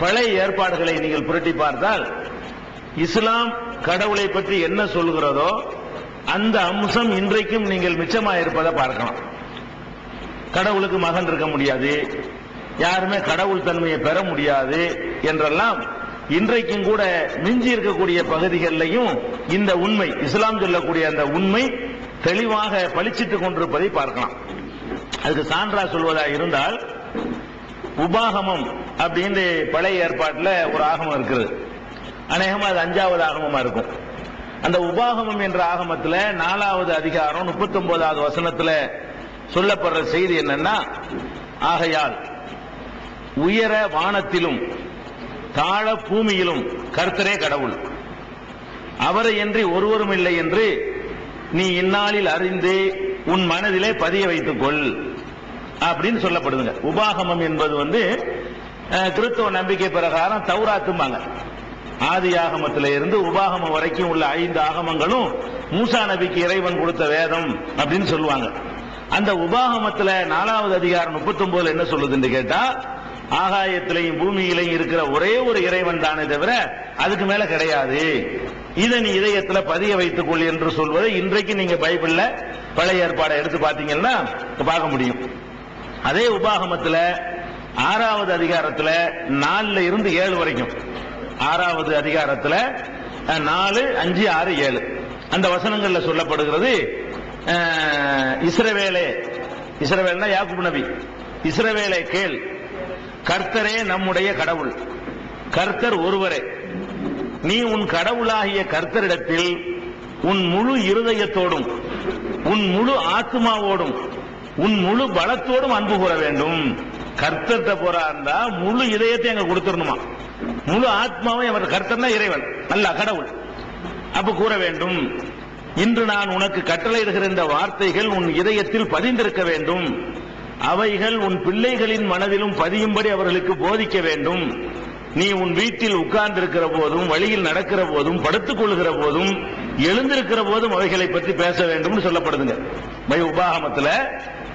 பழைய ஏற்பாடுகளை நீங்கள் புரட்டி பார்த்தால் இஸ்லாம் கடவுளை பற்றி என்ன சொல்கிறதோ அந்த அம்சம் இன்றைக்கும் நீங்கள் மிச்சமாக இருப்பதை பார்க்கலாம். கடவுளுக்கு மகன் இருக்க முடியாது, யாருமே கடவுள் தன்மையை பெற முடியாது என்றெல்லாம் இன்றைக்கும் கூட மிஞ்சி இருக்கக்கூடிய பகுதிகளிலையும் இந்த உண்மை, இஸ்லாம் சொல்லக்கூடிய அந்த உண்மை தெளிவாக பளிச்சிட்டுக் கொண்டிருப்பதை பார்க்கலாம். அதுக்கு சான்றா சொல்வதா இருந்தால், உபாகமம் அப்படின்னு பழைய ஏற்பாட்டில் ஒரு ஆகமம் இருக்குது. அநேகமா அது 5வது ஆகமமா இருக்கும். அந்த உபாகமம் என்ற ஆகமத்தில் 4வது அதிகாரம் 39வது வசனத்தில் சொல்லப்படுற செய்தி என்னன்னா, ஆகையால் உயர வானத்திலும் தாழ பூமியிலும் கர்த்தரே கடவுள், அவரை என்று ஒருவரும் இல்லை என்று நீ இந்நாளில் அறிந்து உன் மனதிலே பதிய வைத்துக் கொள் அப்படின்னு சொல்லப்படுதுங்க. உபாகமம் என்பது கிறிஸ்தவ நம்பிக்கை பிரகாரம் தௌராத்தும்பாங்க. ஆதி ஆகமத்தில இருந்து உபாகமம் வரைக்கும் உள்ள 5 ஆகமங்களும் மூசா நபிக்கு இறைவன் கொடுத்த வேதம் அப்படின்னு சொல்லுவாங்க. அந்த உபாகமத்தில் 4வது அதிகாரம் 39 என்ன சொல்லுதுன்னு கேட்டா, ஆகாயத்திலையும் பூமியிலையும் இருக்கிற ஒரே ஒரு இறைவன் தானே தவிர அதுக்கு மேல கிடையாது, இதை நீ இதயத்தில் பதிய வைத்துக் கொள் என்று சொல்வதை இன்றைக்கு நீங்க பைபிள்ல பழைய ஏற்பாடை எடுத்து பார்த்தீங்கன்னா பார்க்க முடியும். அதே உபாகமத்தில் 6வது அதிகாரத்தில் 4 இருந்து 7 வரைக்கும், 6வது அதிகாரத்தில் 4, 5, 6, 7 அந்த வசனங்கள்ல சொல்லப்படுகிறது, இஸ்ரவேல்னா யாக்கூப் நபி, இஸ்ரவேலை கேள், கர்த்தரே நம்முடைய கடவுள், கர்த்தர் ஒருவரே, நீ உன் கடவுளாகிய கர்த்தரிடத்தில் உன் முழு இருதயத்தோடும் உன் முழு ஆத்மாவோடும் உன் முழு பலத்தோடும் அன்பு கூற வேண்டும். கர்த்தர்கிட்ட போறாருந்தா முழு இதயத்தை அங்க கொடுத்துடணுமா, முழு ஆத்மாவை அவர் கர்த்தர்னா இறைவன் அல்ல கடவுள், அப்ப கூற வேண்டும். இன்று நான் உனக்கு கட்டளையிடுகிற இந்த வார்த்தைகள் உன் இதயத்தில் பதிந்திருக்க வேண்டும், அவைகள் உன் பிள்ளைகளின் மனதிலும் பதியும்படி அவர்களுக்கு போதிக்க வேண்டும். நீ உன் வீட்டில் உட்கார்ந்திருக்கிற போதும், வழியில் நடக்கிற போதும், படுத்துக் கொள்கிற போதும், எழுந்திருக்கிற போதும் அவைகளை பற்றி பேச வேண்டும் சொல்லப்படுதுங்க. உபாகமத்தில்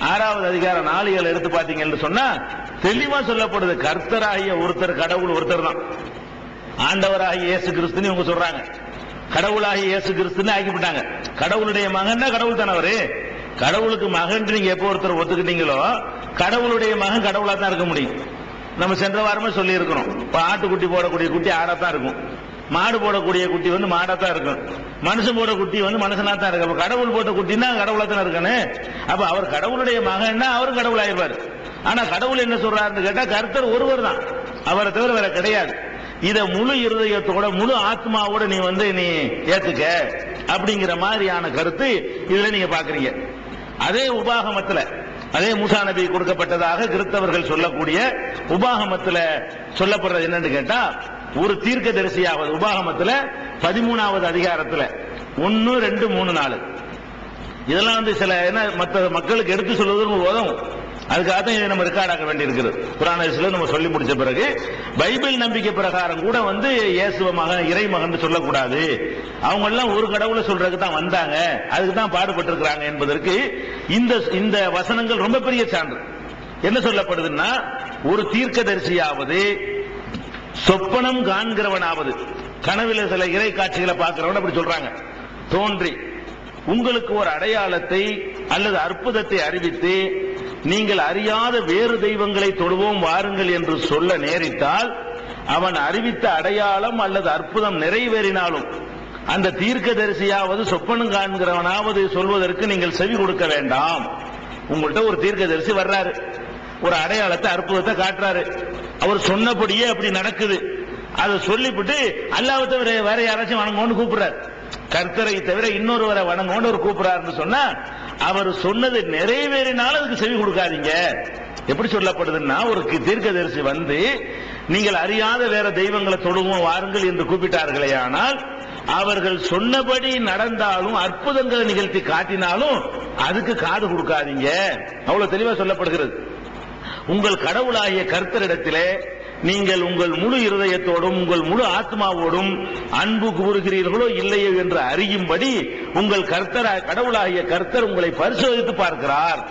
6வது அதிகாரம் 4, 7 எடுத்து பார்த்தீங்கன்னு சொன்னா தெளிவா சொல்லப்படுது, கர்த்தராகிய ஒருத்தர் கடவுள் ஒருத்தர் தான், ஆண்டவராகிய இயேசு கிறிஸ்துன்னு இவங்க சொல்றாங்க. கடவுளாகிய இயேசு கிறிஸ்துன்னு ஆக்கிவிட்டாங்க. கடவுளுடைய மகன் கடவுள் தானே அவரு. கடவுளுக்கு மகன் நீங்க எப்போ ஒருத்தர் ஒத்துக்கிட்டீங்களோ கடவுளுடைய மகன் கடவுளா தான் இருக்க முடியும். நம்ம சென்ற வாரமே சொல்லி இருக்கிறோம், ஆட்டுக்குட்டி போடக்கூடிய குட்டி ஆடாத்தான் இருக்கும், மாடு போடக்கூடிய குட்டி மாடாத்தான் இருக்கும், மனுஷன் போட குட்டி மனுஷனா தான் இருக்கு. அப்ப கடவுள் போட்ட குட்டினா கடவுளா தான் இருக்கணும். அப்ப அவர் கடவுளுடைய மகன்னா அவரும் கடவுள் ஆயிருப்பாரு. ஆனா கடவுள் என்ன சொல்றாருன்னு கேட்டா, கர்த்தர் ஒருவர் தான், அவரை தவிர வேற கிடையாது. இத முழு இருதயத்தோட முழு ஆத்மாவோட நீ ஏத்துக்க அப்படிங்கிற மாதிரியான கருத்து இதுல நீங்க பாக்குறீங்க. அதே உபாகமத்துல, அதே மூசா நபி கொடுக்கப்பட்டதாக கிறிஸ்தவர்கள் சொல்லக்கூடிய உபாகமத்துல சொல்லப்படுறது என்னன்னு கேட்டா, ஒரு தீர்க்கதரிசியாவது உபாகமத்துல 13வது அதிகாரத்துல 1, 2, 3, 4 இதெல்லாம் சில மற்ற மக்களுக்கு எடுத்து சொல்வதற்கு உதவும். அதுக்காக தான் இதை நம்ம ரெக்கார்ட் ஆக்க வேண்டியிருக்கிறது. குர்ஆன்ல நம்ம சொல்லி முடிச்ச பிறகு பைபிள் நம்பிக்கை பிரகாரம் கூட இயேசுவ மகன் இறை மகன் சொல்லக்கூடாது, அவங்க எல்லாம் ஒரு கடவுளை சொல்றதுக்கு தான் வந்தாங்க, அதுக்கு தான் பாடுபட்டு இருக்கிறாங்க என்பதற்கு இந்த வசனங்கள் ரொம்ப பெரிய சான்று. என்ன சொல்லப்படுதுன்னா, ஒரு தீர்க்கதரிசியாவது சொப்பனம் காண்கிறவனாவது, கனவில சில இறை காட்சிகளை பார்க்கிறவன் அப்படி சொல்றாங்க, தோன்றி உங்களுக்கு ஒரு அடையாளத்தை அல்லது அற்புதத்தை அறிவித்து நீங்கள் அறியாத வேறு தெய்வங்களை தொடுவோம் வாருங்கள் என்று சொல்ல நேரிட்டால், அவன் அறிவித்த அடையாளம் அல்லது அற்புதம் நிறைவேறினாலும் அந்த தீர்க்கதரிசியாவது சொப்பனம் காண்கிறவனாவது சொல்வதற்கு நீங்கள் செவி கொடுக்க வேண்டாம். உங்கள்கிட்ட ஒரு தீர்க்கதரிசி வர்றாரு, ஒரு அடையாளத்தை அற்புதத்தை காட்டுறாரு, அவர் சொன்னபடியே அப்படி நடக்குது, அதை சொல்லிவிட்டு அல்லாஹ்வை தவிர வேற யாராச்சும் வணங்கணும்னு கூப்பிடுறாரு, கர்த்தரை தவிர இன்னொருவரை வணங்கணும்னு ஒரு கூப்பிடுறாருன்னு சொன்னா, அவர் சொன்னது நிறைவேறினாலும் அதுக்கு செவி கொடுக்காதீங்க. எப்படி சொல்லப்படுதுன்னா, ஒரு தீர்க்கதரிசி நீங்கள் அறியாத வேற தெய்வங்களை தொடுவோம் வாருங்கள் என்று கூப்பிட்டார்களே, ஆனால் அவர்கள் சொன்னபடி நடந்தாலும் அற்புதங்களை நிகழ்த்தி காட்டினாலும் அதுக்கு காது கொடுக்காதீங்க. அவ்வளவு தெளிவா சொல்லப்படுகிறது. உங்கள் கடவுளாகிய கர்த்தரிடத்திலே நீங்கள் உங்கள் முழு இருதயத்தோடும் உங்கள் முழு ஆத்மாவோடும் அன்பு கூறுகிறீர்களோ இல்லையோ என்று அறியும்படி உங்கள் கடவுளாகிய கர்த்தர் உங்களை பரிசோதித்து பார்க்கிறார்.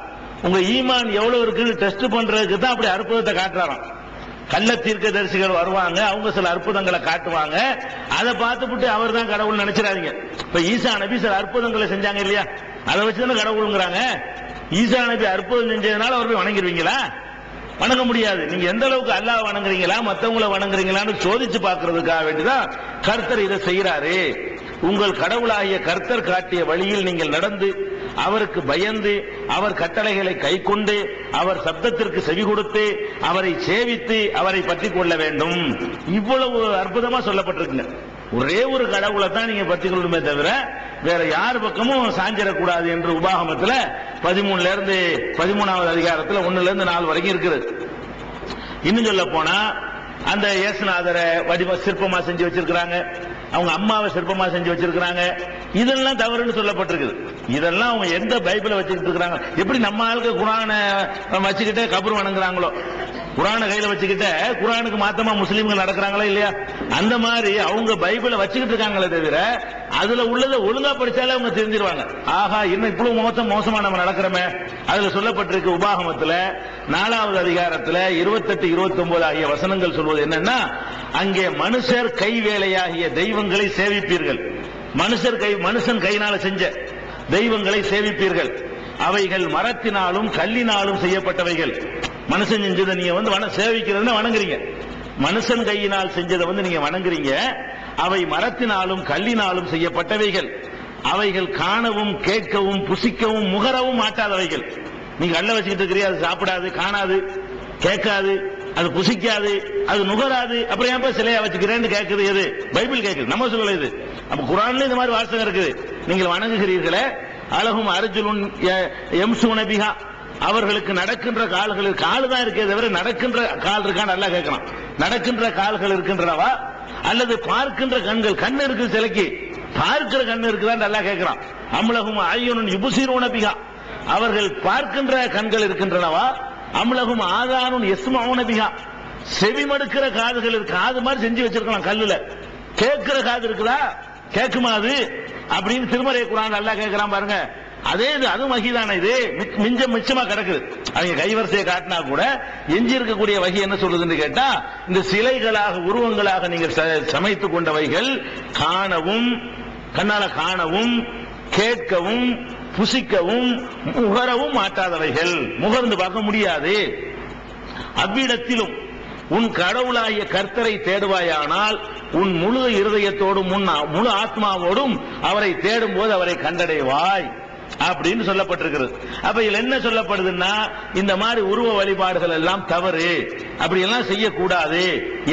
உங்க ஈமான் எவ்வளவு இருக்குன்னு டெஸ்ட் பண்றதுக்கு தான் அப்படி அற்புதத்தை காட்டுறாராம். கள்ள தீர்க்கதரிசிகள் வருவாங்க, அவங்க சில அற்புதங்களை காட்டுவாங்க, அதை பார்த்துட்டு அவர் தான் கடவுள் நினைச்சிடாதீங்க. இப்ப ஈசா நபி சில அற்புதங்களை செஞ்சாங்க இல்லையா, அதை வச்சுதானே கடவுளுங்கிறாங்க. ஈசா நபி அற்புதம் செஞ்சதுனால அவர் போய் வணங்கிடுவீங்களா? வணங்க முடியாது. நீங்க எந்த அளவுக்கு அல்லாஹ் வணங்குறீங்களா மத்தவங்களை வணங்குறீங்களான்னு சோதிச்சு பார்க்கறதுக்காக வேண்டிதான் கர்த்தர் இதை செய்யறாரு. உங்கள் கடவுளாகிய கர்த்தர் காட்டிய வழியில் நீங்கள் நடந்து அவருக்கு பயந்து அவர் கட்டளைகளை கை கொண்டு அவர் சப்தத்திற்கு செவி கொடுத்து அவரை சேவித்து அவரை பற்றி கொள்ள வேண்டும். இவ்வளவு அற்புதமா சொல்லப்பட்டிருக்குங்க. ஒரே ஒரு கடவுளை தான் நீங்க பற்றி கொள்ளணுமே தவிர வேற யார் பக்கமும் சாஞ்சிடக்கூடாது என்று உபாகமத்தில் 13ல இருந்து 13வது அதிகாரத்தில் 1ல இருந்து 4 வரைக்கும் இருக்கிறது. இன்னும் சொல்ல போனா அந்த இயேசுநாதரை வடிவ சிற்பமா செஞ்சு வச்சிருக்கிறாங்க, அவங்க அம்மாவை சிற்பமா செஞ்சு வச்சிருக்கிறாங்க. இதெல்லாம் தவறுன்னு சொல்லப்பட்டிருக்குது. இதெல்லாம் அவங்க எந்த பைபிளை வச்சுக்கிட்டு இருக்கிறாங்க? எப்படி நம்ம ஆளுக்கு குரானை வச்சுக்கிட்டே கபர் வணங்குறாங்களோ, குரானை கையில வச்சுக்கிட்ட குரானுக்கு மாத்தமா முஸ்லீம்கள் நடக்கிறாங்களா இல்லையா, அந்த மாதிரி அவங்க பைபிளை வச்சுக்கிட்டு இருக்காங்களே தவிர அதுல உள்ளதை ஒழுங்கா படிச்சாலே அவங்க தெரிஞ்சிருவாங்க. ஆஹா, இன்னும் இவ்வளவு மோசமா நம்ம நடக்கிறோமே. அதுல சொல்லப்பட்டிருக்கு உபாகமத்துல 4வது அதிகாரத்துல 28, 29 ஆகிய வசனங்கள் சொல்வது என்னன்னா, அங்கே மனுஷர் கை வேலையாகிய தெய்வங்களை சேவிப்பீர்கள். மனுஷன் கையினால செஞ்ச தெய்வங்களை சேவிப்பீர்கள். அவைகள் மரத்தினாலும் கல்லினாலும் செய்யப்பட்டவைகள். மனுஷன் செஞ்சதை நீங்க சேவிக்கிறதுன்னு வணங்குறீங்க. மனுஷன் கையினால் செஞ்சதை நீங்க வணங்குறீங்க. அவை மரத்தினாலும் கல்லினாலும் செய்யப்பட்டவைகள். அவைகள் காணவும் கேட்கவும் புசிக்கவும் முகரவும் மாட்டாதவைகள். நீங்க கல்ல வச்சுக்கிட்டு இருக்கிறீங்க, அது சாப்பிடாது, காணாது, கேட்காது, அது புசிக்காது, அது நுகராது, அப்புறம் ஏன் சிலையா வச்சுக்கிறேன்னு கேட்குது. எது? பைபிள் கேட்குது, நம்ம சொல்லல இது. அப்ப குரான்ல இந்த மாதிரி வாசகம் இருக்குது. நீங்கள் வணங்குகிறீர்களே, அழகும் அர்ஜுனுன் எம்சுனபிஹா, அவர்களுக்கு நடக்கின்ற கால்கள், கால் தான் இருக்கே தவிர நடக்கின்ற கால் இருக்கான்னு நல்லா கேட்கலாம். நடக்கின்ற கால்கள் இருக்கின்றனவா அல்லது பார்க்கின்ற கண்கள், கண் இருக்கு சிலைக்கு, பார்க்கிற கண் இருக்குதான் நல்லா கேட்கிறான். அம்லகும் ஐயனுன் யுபுசிரோனபிஹா, அவர்கள் பார்க்கின்ற கண்கள் இருக்கின்றனவா, அம்லகும் ஆதானுன் எஸ்மௌனபிஹா, செவிமடுக்கிற காதுகள் இருக்கு, காது மாதிரி செஞ்சு வச்சிருக்கலாம் கல்லுல. கேட்கிற காது இருக்குதா, கேட்குமா அது அப்படின்னு திருமறை குரான் நல்லா கேட்கிறான் பாருங்க. அதே இது, அது வகிதான, இது மிச்சமா கிடக்குது. அவங்க கைவரிசையை காட்டினா கூட எஞ்சி இருக்கக்கூடிய வகை என்ன சொல்லுதுன்னு கேட்டா, இந்த சிலைகளாக உருவங்களாக நீங்கள் சமைத்துக் கொண்டவைகள் காணவும், கண்ணால காணவும் கேட்கவும் புசிக்கவும் முகரவும் மாட்டாதவைகள். முகர்ந்து பார்க்க முடியாது. அவ்விடத்திலும் உன் கடவுளாகிய கர்த்தரை தேடுவாயானால் உன் முழு இருதயத்தோடும் முழு ஆத்மாவோடும் அவரை தேடும் போது அவரை கண்டடைவாய் அப்படின்னு சொல்லப்பட்டிருக்கிறது. அப்ப இதுல என்ன சொல்லப்படுதுன்னா, இந்த மாதிரி உருவ வழிபாடுகள் எல்லாம் தவறு, அப்படி எல்லாம் செய்யக்கூடாது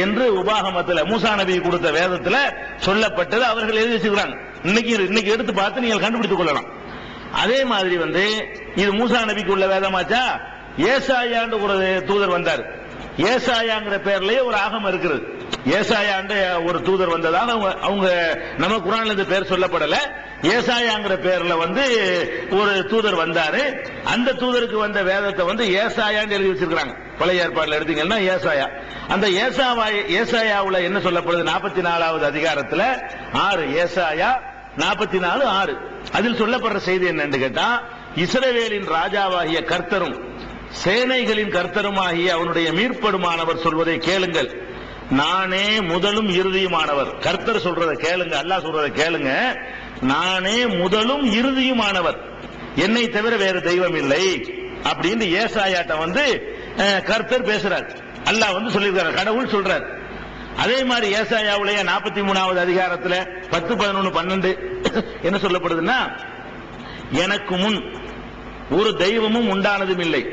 என்று உபாகமத்தில் மூசா நபி கொடுத்த வேதத்துல சொல்லப்பட்டது. அவர்கள் எழுதி வச்சுக்கிறாங்க. இன்னைக்கு எடுத்து பார்த்து நீங்கள் கண்டுபிடித்துக் கொள்ளலாம். அதே மாதிரி இது மூசா நபிக்கு உள்ள வேதமாச்சா. ஏசாயாண்டு ஒரு தூதர் வந்தார். ஏசாயாங்கிற பேர்லயே ஒரு ஆகமம் இருக்கிறது. ஏசாயாண்டு ஒரு தூதர் வந்ததாக அவங்க நம்ம குர்ஆன்ல இந்த பேர் சொல்லப்படல. ஏசாயாங்கிற பேர்ல ஒரு தூதர் வந்தாரு. அந்த தூதருக்கு வந்த வேதத்தை ஏசாயான்னு எழுதி வச்சிருக்காங்க. பழைய ஏற்பாடுல எடுத்தீங்கன்னா ஏசாயா. அந்த ஏசாயாவுல என்ன சொல்லப்படுது? 44வது அதிகாரத்துல 6, ஏசாயா 44:6. அதில் சொல்லப்படுற செய்தி என்னன்னு கேட்டா, இஸ்ரவேலின் ராஜாவாகிய கர்த்தரும் சேனைகளின் கர்த்தருமாகிய அவனுடைய மீட்படுமானவர் சொல்வதை கேளுங்கள். நானே முதலும் இறுதியுமானவர். கர்த்தர் சொல்றதை கேளுங்க, அல்லாஹ் சொல்றதை கேளுங்க. நானே முதலும் இறுதியுமானவர், என்னை தவிர வேறு தெய்வம் இல்லை அப்படின்னு ஏசாயாட்ட கர்த்தர் பேசுறார். அல்லாஹ் சொல்லியிருக்காரு, கடவுள் சொல்றார். அதே மாதிரி ஏசாயாவுடைய 43வது அதிகாரத்துல 10, 11, 12 என்ன சொல்லப்படுதுன்னா, எனக்கு முன் ஒரு தெய்வமும் உண்டானதும் இல்லை.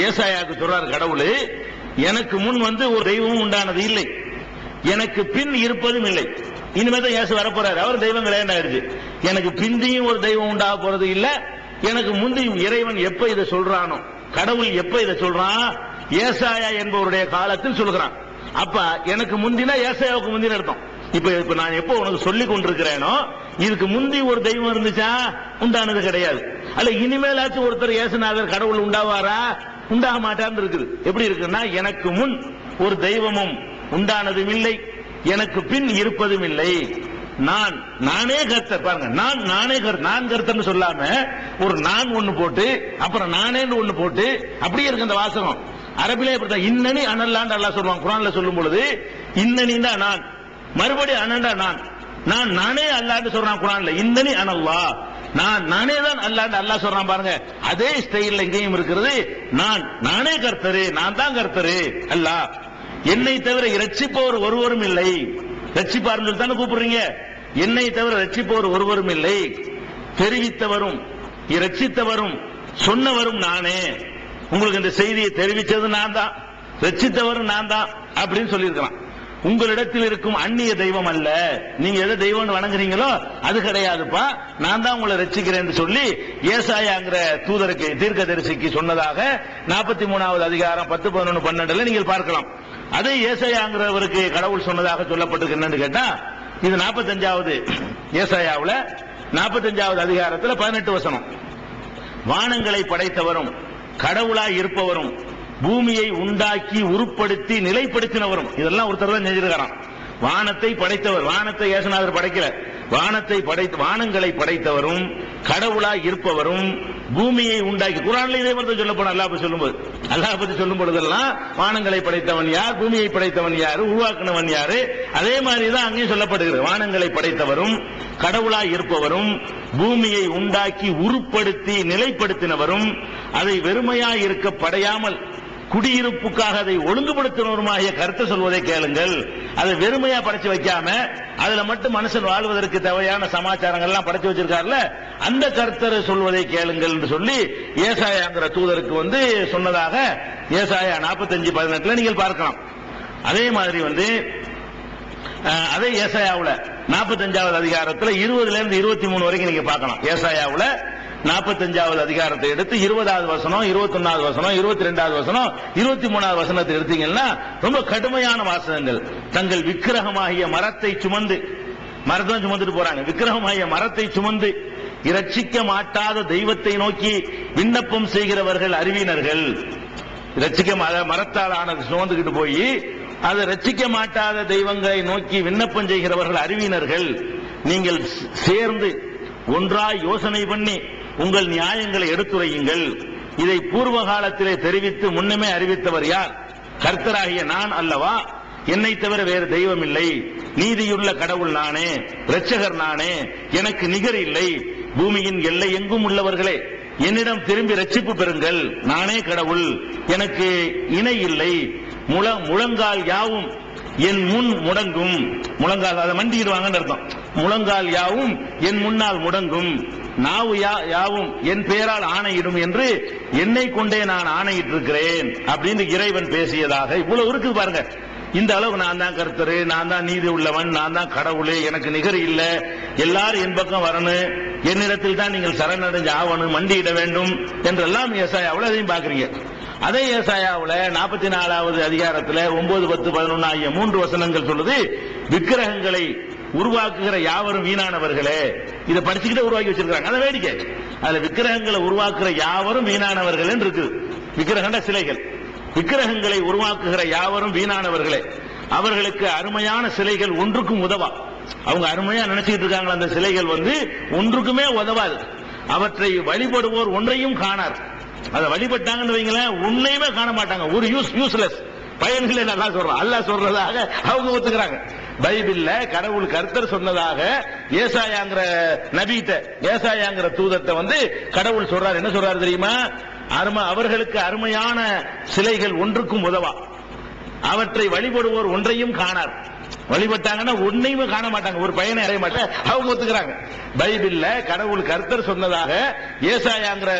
ஏசாயாவுக்கு சொல்றாரு கடவுள், எனக்கு முன் ஒரு தெய்வமும் உண்டானது இல்லை, எனக்கு பின் இருப்பதும் இல்லை. இனிமேதான் இயேசு வரப்போறாரு. அவர் தெய்வம் கிடையாது. எனக்கு பிந்தியும் ஒரு தெய்வம் உண்டாக போறது இல்ல, எனக்கு முந்தியும். இறைவன் எப்ப இதை சொல்றானோ, கடவுள் எப்ப இதை சொல்றான், ஏசாயா என்பவருடைய காலத்தில் சொல்கிறான். அப்ப எனக்கு முந்தினா ஏசாயாவுக்கு முந்தின அர்த்தம். இப்ப நான் எப்போ உனக்கு சொல்லிக் கொண்டிருக்கிறேனோ, இதுக்கு முந்தி ஒரு தெய்வம் இருந்துச்சா? உண்டானது கிடையாது. அல்ல இனிமேலாச்சும் ஒருத்தர் இயேசுநாதர் கடவுள் உண்டாவாரா? உண்டாக மாட்டான்னு இருக்குது. எப்படி இருக்குன்னா, எனக்கு முன் ஒரு தெய்வமும் உண்டானதும் இல்லை, எனக்கு பின் இருப்பதும் இல்லை, நானே கர்த்தர். பாருங்க, நானே கர்த்தர். நான் கர்த்தர்னு சொல்லாம ஒரு நான் ஒண்ணு போட்டு அப்புறம் நானேன்னு ஒண்ணு போட்டு அப்படியே இருக்கு அந்த வாசகம். அரபிலே இப்படிதான் இன்னனி அனல்லான்னு அல்லாஹ் சொல்லுவாங்க. குர்ஆன்ல சொல்லும் பொழுது இன்னனி தான் நான், மறுபடியும் அனண்டா நான் நானே அல்லாஹ்னு சொல்றான் குர்ஆன்ல. இன்னனி அனல்லாஹ், நானே தான் அல்லாஹ்னு அல்லாஹ் சொல்றான் பாருங்க. அதே ஸ்டைல்ல இங்கேயும் இருக்கிறது. நானே கர்த்தரு, நான் தான் கர்த்தரு அல்லாஹ். என்னை தவிர இரட்சிப்பவர் ஒருவரும் இல்லை. ரட்சிப்பார்னு சொல்லி தானே கூப்பிடுறீங்க. என்னை தவிர ரட்சிப்பவர் ஒருவரும் இல்லை. தெரிவித்தவரும் இரட்சித்தவரும் சொன்னவரும் நானே. உங்களுக்கு இந்த செய்தியை தெரிவித்தது நான் தான், ரட்சித்தவரும் நான் தான் அப்படின்னு சொல்லியிருக்கலாம். உங்களிடத்தில் இருக்கும் அந்நிய தெய்வம் அல்ல, நீங்க எதை தெய்வம் வணங்குறீங்களோ அது கிடையாதுப்பா, நான் தான் உங்களை ரட்சிக்கிறேன் சொல்லி ஏசாயாங்கிற தூதருக்கு தீர்க்கதரிசிக்கு சொன்னதாக 43வது அதிகாரம் 10, 11, 12 நீங்கள் பார்க்கலாம். அதை ஏசாயாங்கிறவருக்கு கடவுள் சொன்னதாக சொல்லப்பட்டிருக்கு. என்னன்னு கேட்டா இது 45வது ஏசாயாவுல 45வது அதிகாரத்தில் 18 வசனம். வானங்களை படைத்தவரும் கடவுளாய் இருப்பவரும் பூமியை உண்டாக்கி உருப்படுத்தி நிலைப்படுத்தினவரும், இதெல்லாம் ஒருத்தர் தான் செஞ்சிருக்கிறான். வானத்தை படைத்தவர், வானத்தை ஏசுநாதர் படைக்கல, வானங்களை படைத்தவரும் கடவுளாய் இருப்பவரும் பூமியை உண்டாக்கி. குர்ஆன்ல இதே மாதிரி சொல்லப்படும். அல்லாஹ் பத்தி சொல்லும் பொழுதெல்லாம் வானங்களை படைத்தவன் யார், பூமியை படைத்தவன் யாரு, உருவாக்குனவன் யாரு, அதே மாதிரிதான் அங்கேயும் சொல்லப்படுகிறது. வானங்களை படைத்தவரும் கடவுளாய் இருப்பவரும் பூமியை உண்டாக்கி உருப்படுத்தி நிலைப்படுத்தினவரும் அதை வெறுமையாய் இருக்க படையாமல் குடியிருப்புக்காக அதை ஒழுங்குபடுத்தினவருமாகிய கருத்தை சொல்வதை கேளுங்கள். அதை வெறுமையா படைச்சு வைக்காம அதுல மட்டும் மனுஷன் வாழ்வதற்கு தேவையான சமாச்சாரங்கள்லாம் படைச்சு வச்சிருக்காருல, அந்த கர்த்தர் சொல்வதை கேளுங்கள் என்று சொல்லி ஏசாயாங்கிற தூதருக்கு சொன்னதாக ஏசாயா 45:18 நீங்கள் பார்க்கலாம். அதே மாதிரி அதே ஏசாயாவுல 45வது அதிகாரத்தில் 20ல இருந்து 23 வரைக்கும் நீங்க பார்க்கலாம். ஏசாயாவுல 45வது அதிகாரத்தை எடுத்து 20வது வசனம், 21வது வசனம், 22வது வசனம், 23வது வசனத்தை எடுத்தீங்கன்னா ரொம்ப கடுமையான வாசகங்கள். தங்கள் விக்கிரகமாகிய மரத்தை சுமந்துட்டு போறாங்க. விக்கிரகமாகிய மரத்தை சுமந்து இரட்சிக்க மாட்டாத தெய்வத்தை நோக்கி விண்ணப்பம் செய்கிறவர்கள் அறிவினர்கள். மரத்தால் ஆனது சுமந்துகிட்டு போய் அதை ரட்சிக்க மாட்டாத தெய்வங்களை நோக்கி விண்ணப்பம் செய்கிறவர்கள் அறிவினர்கள். நீங்கள் சேர்ந்து ஒன்றாய் யோசனை பண்ணி உங்கள் நியாயங்களை எடுத்துரையுங்கள். இதை பூர்வ காலத்திலே தெரிவித்து முன்னமே அறிவித்தவர் யார்? கர்த்தராகிய நான் அல்லவா? என்னை தவிர வேறு தெய்வம் இல்லை. நீதியுள்ள கடவுள் நானே, இரட்சகர் நானே, எனக்கு நிகர் இல்லை. பூமியின் எல்லை எங்கும் உள்ளவர்களே, என்னிடம் திரும்பி ரட்சிப்பு பெறுங்கள். நானே கடவுள், எனக்கு இணை இல்லை. முழங்கால் யாவும் என் முன் முடங்கும். முழங்கால் அதை மண்டிடுவாங்கன்னு அர்த்தம். முழங்கால் யாவும் என் முன்னால் முடங்கும். நாவு யாவும் என் பெயரால் ஆணையிடும் என்று என்னை கொண்டே நான் ஆணையிட்டு இருக்கிறேன் அப்படின்னு இறைவன் பேசியதாக இவ்வளவு இருக்குது பாருங்க. இந்த அளவு நான் தான் கர்த்தரு, நான் தான் நீதி உள்ளவன், நான் தான் கடவுளே, எனக்கு நிகர் இல்லை, எல்லாரும் என் பக்கம் வரணும், என்னிடத்தில் தான் நீங்கள் சரணடைஞ்சு ஆவணும், மண்டியிட வேண்டும் என்றெல்லாம் ஏசாயாவுல அதையும் பாக்குறீங்க. அதே ஏசாயாவுல 44வது அதிகாரத்தில் 9, 10, 11 ஆகிய 3 வசனங்கள் சொல்லுது, விக்கிரகங்களை உருவாக்குகிற யாவரும் வீணானவர்களே. இதை படிச்சுக்கிட்டே உருவாக்கி வச்சிருக்காங்க. அதை வேடிக்கை. அதுல விக்கிரகங்களை உருவாக்குற யாவரும் வீணானவர்கள் இருக்கு. விக்கிரகண்ட சிலைகள். விக்கிரகங்களை உருவாக்குகிற யாவரும் வீணானவர்களே, அவர்களுக்கு அருமையான சிலைகள் ஒன்றுக்கும் உதவா. அவங்க அருமையா நினைச்சுக்கிட்டு இருக்காங்களா, அந்த சிலைகள் ஒன்றுக்குமே உதவாது. அவற்றை வழிபடுவோர் ஒன்றையும் காணார். அதை வழிபட்டாங்கன்னு வைங்களேன், உன்னையுமே காண மாட்டாங்க. ஒரு யூஸ்லெஸ் பயன்களை நல்லா சொல்றான். அல்லாஹ் சொல்றதாக அவங்க ஒத்துக்கிறாங்க. பைபிள்ல கடவுள் கர்த்தர் சொன்னதாக ஏசாயாங்கிற நபிட்ட, ஏசாயாங்கிற தூதத்தை கடவுள் சொல்றாரு. என்ன சொல்றாரு தெரியுமா? அவர்களுக்கு அருமையான சிலைகள் ஒன்றுக்கும் உதவா, அவற்றை வழிபடுவோர் ஒன்றையும் காணார். வழிபட்டாங்கன்னா ஒன்னையுமே காண மாட்டாங்க, ஒரு பயனை அடைய மாட்டாங்க. அவங்க ஒத்துக்கிறாங்க. பைபிள்ல கடவுள் கர்த்தர் சொன்னதாக ஏசாயாங்கிற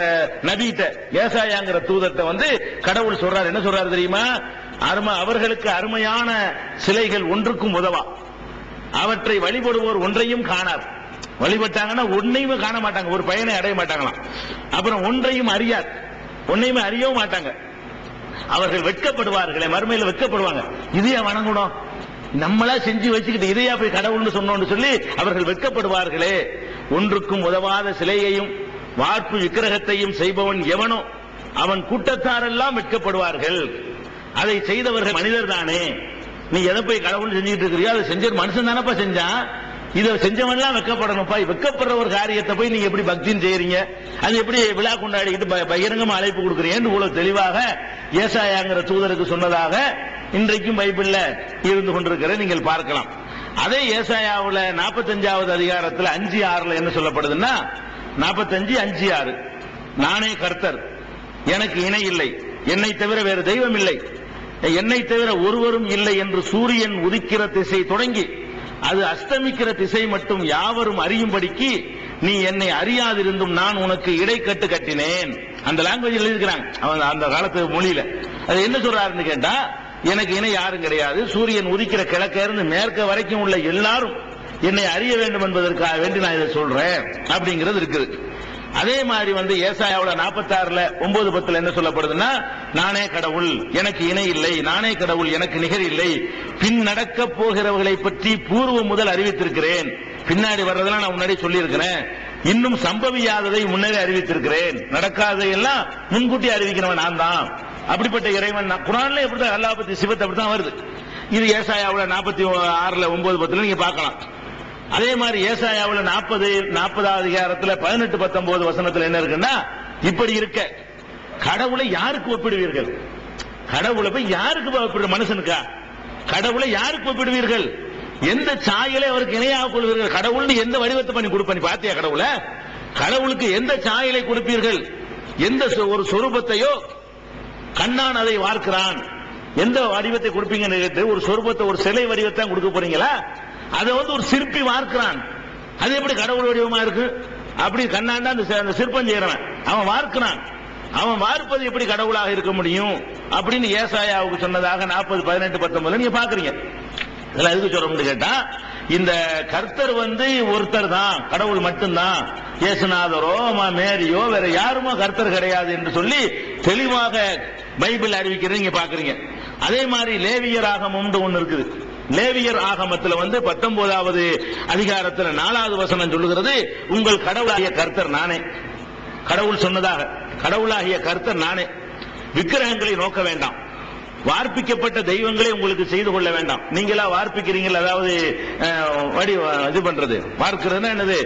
நபிட்ட, ஏசாயாங்கிற தூதத்தை கடவுள் சொல்றாரு. என்ன சொல்றாரு தெரியுமா? அவர்களுக்கு அருமையான சிலைகள் ஒன்றுக்கும் உதவா, அவற்றை வழிபடுவோர் ஒன்றையும் காணார். வழிபட்டாங்கன்னா ஒன்னையுமே காண மாட்டாங்க, ஒரு பயனை அடைய மாட்டாங்களாம். அப்புறம் ஒன்றையும் அறியார், ஒன்னையுமே அறியவும் மாட்டாங்க. அவர்கள் வெட்கப்படுவார்களே, மறுமையில் வெட்கப்படுவாங்க. இதையா வணங்கணும், நம்மளா செஞ்சு வச்சுக்கிட்டு இதையா போய் கடவுள்னு சொன்னோம்னு சொல்லி அவர்கள் வெட்கப்படுவார்களே. ஒன்றுக்கும் உதவாத சிலையையும் வார்ப்பு விக்கிரகத்தையும் செய்பவன் எவனோ அவன் கூட்டத்தாரெல்லாம் வெட்கப்படுவார்கள். அதை செய்தவர்கள் மனிதர் தானே. நீ எதை போய் கடவுள் செஞ்சுட்டு இருக்கிறியோ அதை செஞ்ச மனுஷன் தானப்பா செஞ்சான். இதை செஞ்சவன்லாம் வெட்கப்படணும்ப்பா. வெட்கப்படுற ஒரு காரியத்தை போய் நீங்க எப்படி பக்தின்னு செய்யறீங்க? அது எப்படி விழா கொண்டாடிக்கிட்டு பகிரங்கமா அழைப்பு கொடுக்குறீங்கன்னு இவ்வளவு தெளிவாக ஏசாயாங்கிற தூதருக்கு சொன்னதாக இன்றைக்கும் பைபிள்ல இருந்து கொண்டிருக்கிற நீங்கள் பார்க்கலாம். அதே ஏசாயாவுல 45வது அதிகாரத்தில் 5:6 என்ன சொல்லப்படுதுன்னா, 45:5-6 நானே கர்த்தர், எனக்கு இணை இல்லை, என்னை தவிர வேறு தெய்வம் இல்லை, என்னை தவிர ஒருவரும் இல்லை என்று சூரியன் உதிக்கிற திசை தொடங்கி அது அஸ்தமிக்கிற திசை மட்டும் யாவரும் அறியும்படிக்கு நீ என்னை அறியாதிருந்தும் நான் உனக்கு இடைக்கட்டு கட்டினேன். அந்த லாங்குவேஜ் எழுதிக்கிறாங்க அந்த காலத்து மொழியில. அது என்ன சொல்றாருன்னு கேட்டா, எனக்கு இணை யாரும் கிடையாது, சூரியன் உதிக்கிற கிழக்க இருந்து மேற்க வரைக்கும் உள்ள எல்லாரும் என்னை அறிய வேண்டும் என்பதற்காக வேண்டி நான் இதை சொல்றேன் அப்படிங்கிறது இருக்குது. அதே மாதிரி ஏசாயாவுல 46ல 9-10 என்ன சொல்லப்படுதுன்னா, நானே கடவுள், எனக்கு இணை இல்லை, நானே கடவுள், எனக்கு நிகர் இல்லை, பின் நடக்க போகிறவர்களை பற்றி பூர்வம் முதல் அறிவித்திருக்கிறேன், பின்னாடி வர்றதெல்லாம் நான் முன்னாடி சொல்லி இருக்கிறேன், இன்னும் சம்பவியாததை முன்னரே அறிவித்திருக்கிறேன், நடக்காததையெல்லாம் முன்கூட்டி அறிவிக்கிறவன் நான் தான். அப்படிப்பட்ட இறைவன் குர்ஆன்ல எப்படிதான் அல்லாஹ் பத்தி சிவத்தை அப்படித்தான் வருது. இது ஏசாயாவுல 46ல 9-10 நீங்க பார்க்கலாம். அதே மாதிரி ஏசாயாவுல 40வது அதிகாரத்தில் 18-19 வசனத்தில் என்ன இருக்குன்னா, இப்படி இருக்க கடவுளை யாருக்கு ஒப்பிடுவீர்கள்? கடவுளை போய் யாருக்கு ஒப்பிடு? மனுஷனுக்கா? கடவுளை யாருக்கு ஒப்பிடுவீர்கள்? எந்த சாயலை அவருக்கு இணையாக கொள்வீர்கள்? கடவுள்னு எந்த வடிவத்தை பண்ணி கொடுப்ப? பாத்தியா கடவுளை? கடவுளுக்கு எந்த சாயலை கொடுப்பீர்கள்? எந்த ஒரு சொரூபத்தையோ கண்ணான் அதை வார்க்கிறான், எந்த வடிவத்தை கொடுப்பீங்கன்னு கேட்டு ஒரு சொரூபத்தை, ஒரு சிலை வடிவத்தை கொடுக்க போறீங்களா? அதை ஒரு சிற்பி வார்க்கிறான், அது எப்படி கடவுள் வடிவமா இருக்கு? அப்படி கண்ணாண்டா அந்த சிற்பம் செய்யறவன் அவன் வார்க்கிறான், அவன் வார்ப்பது எப்படி கடவுளாக இருக்க முடியும் அப்படின்னு ஏசாயாவுக்கு சொன்னதாக 40-18-19 நீங்க பாக்குறீங்க. இதெல்லாம் எதுக்கு சொல்றோம்னு கேட்டா, இந்த கர்த்தர் ஒருத்தர் தான், கடவுள் மட்டும்தான், இயேசுநாதரோ மேரியோ வேற யாருமோ கர்த்தர் கிடையாது என்று சொல்லி தெளிவாக பைபிள் அறிவிக்கிறது நீங்க பாக்குறீங்க. அதே மாதிரி லேவியர் ஆகமம் ஒன்று இருக்குது. லேவியர் ஆகமத்தில் 19வது அதிகாரத்தில் 4வது வசனம் சொல்லுகிறது, உங்கள் கடவுளாகிய கர்த்தர் நானே. கடவுள் சொன்னதாக, கடவுளாகிய கர்த்தர் நானே. விக்கிரகங்களை நோக்க வேண்டாம், வார்ப்பிக்கப்பட்ட தெய்வங்களை உங்களுக்கு செய்து கொள்ள வேண்டாம். நீங்களா வார்ப்பிக்கிறீங்களா? அதாவது இது பண்றது, பார்க்கிறதுனா என்னது?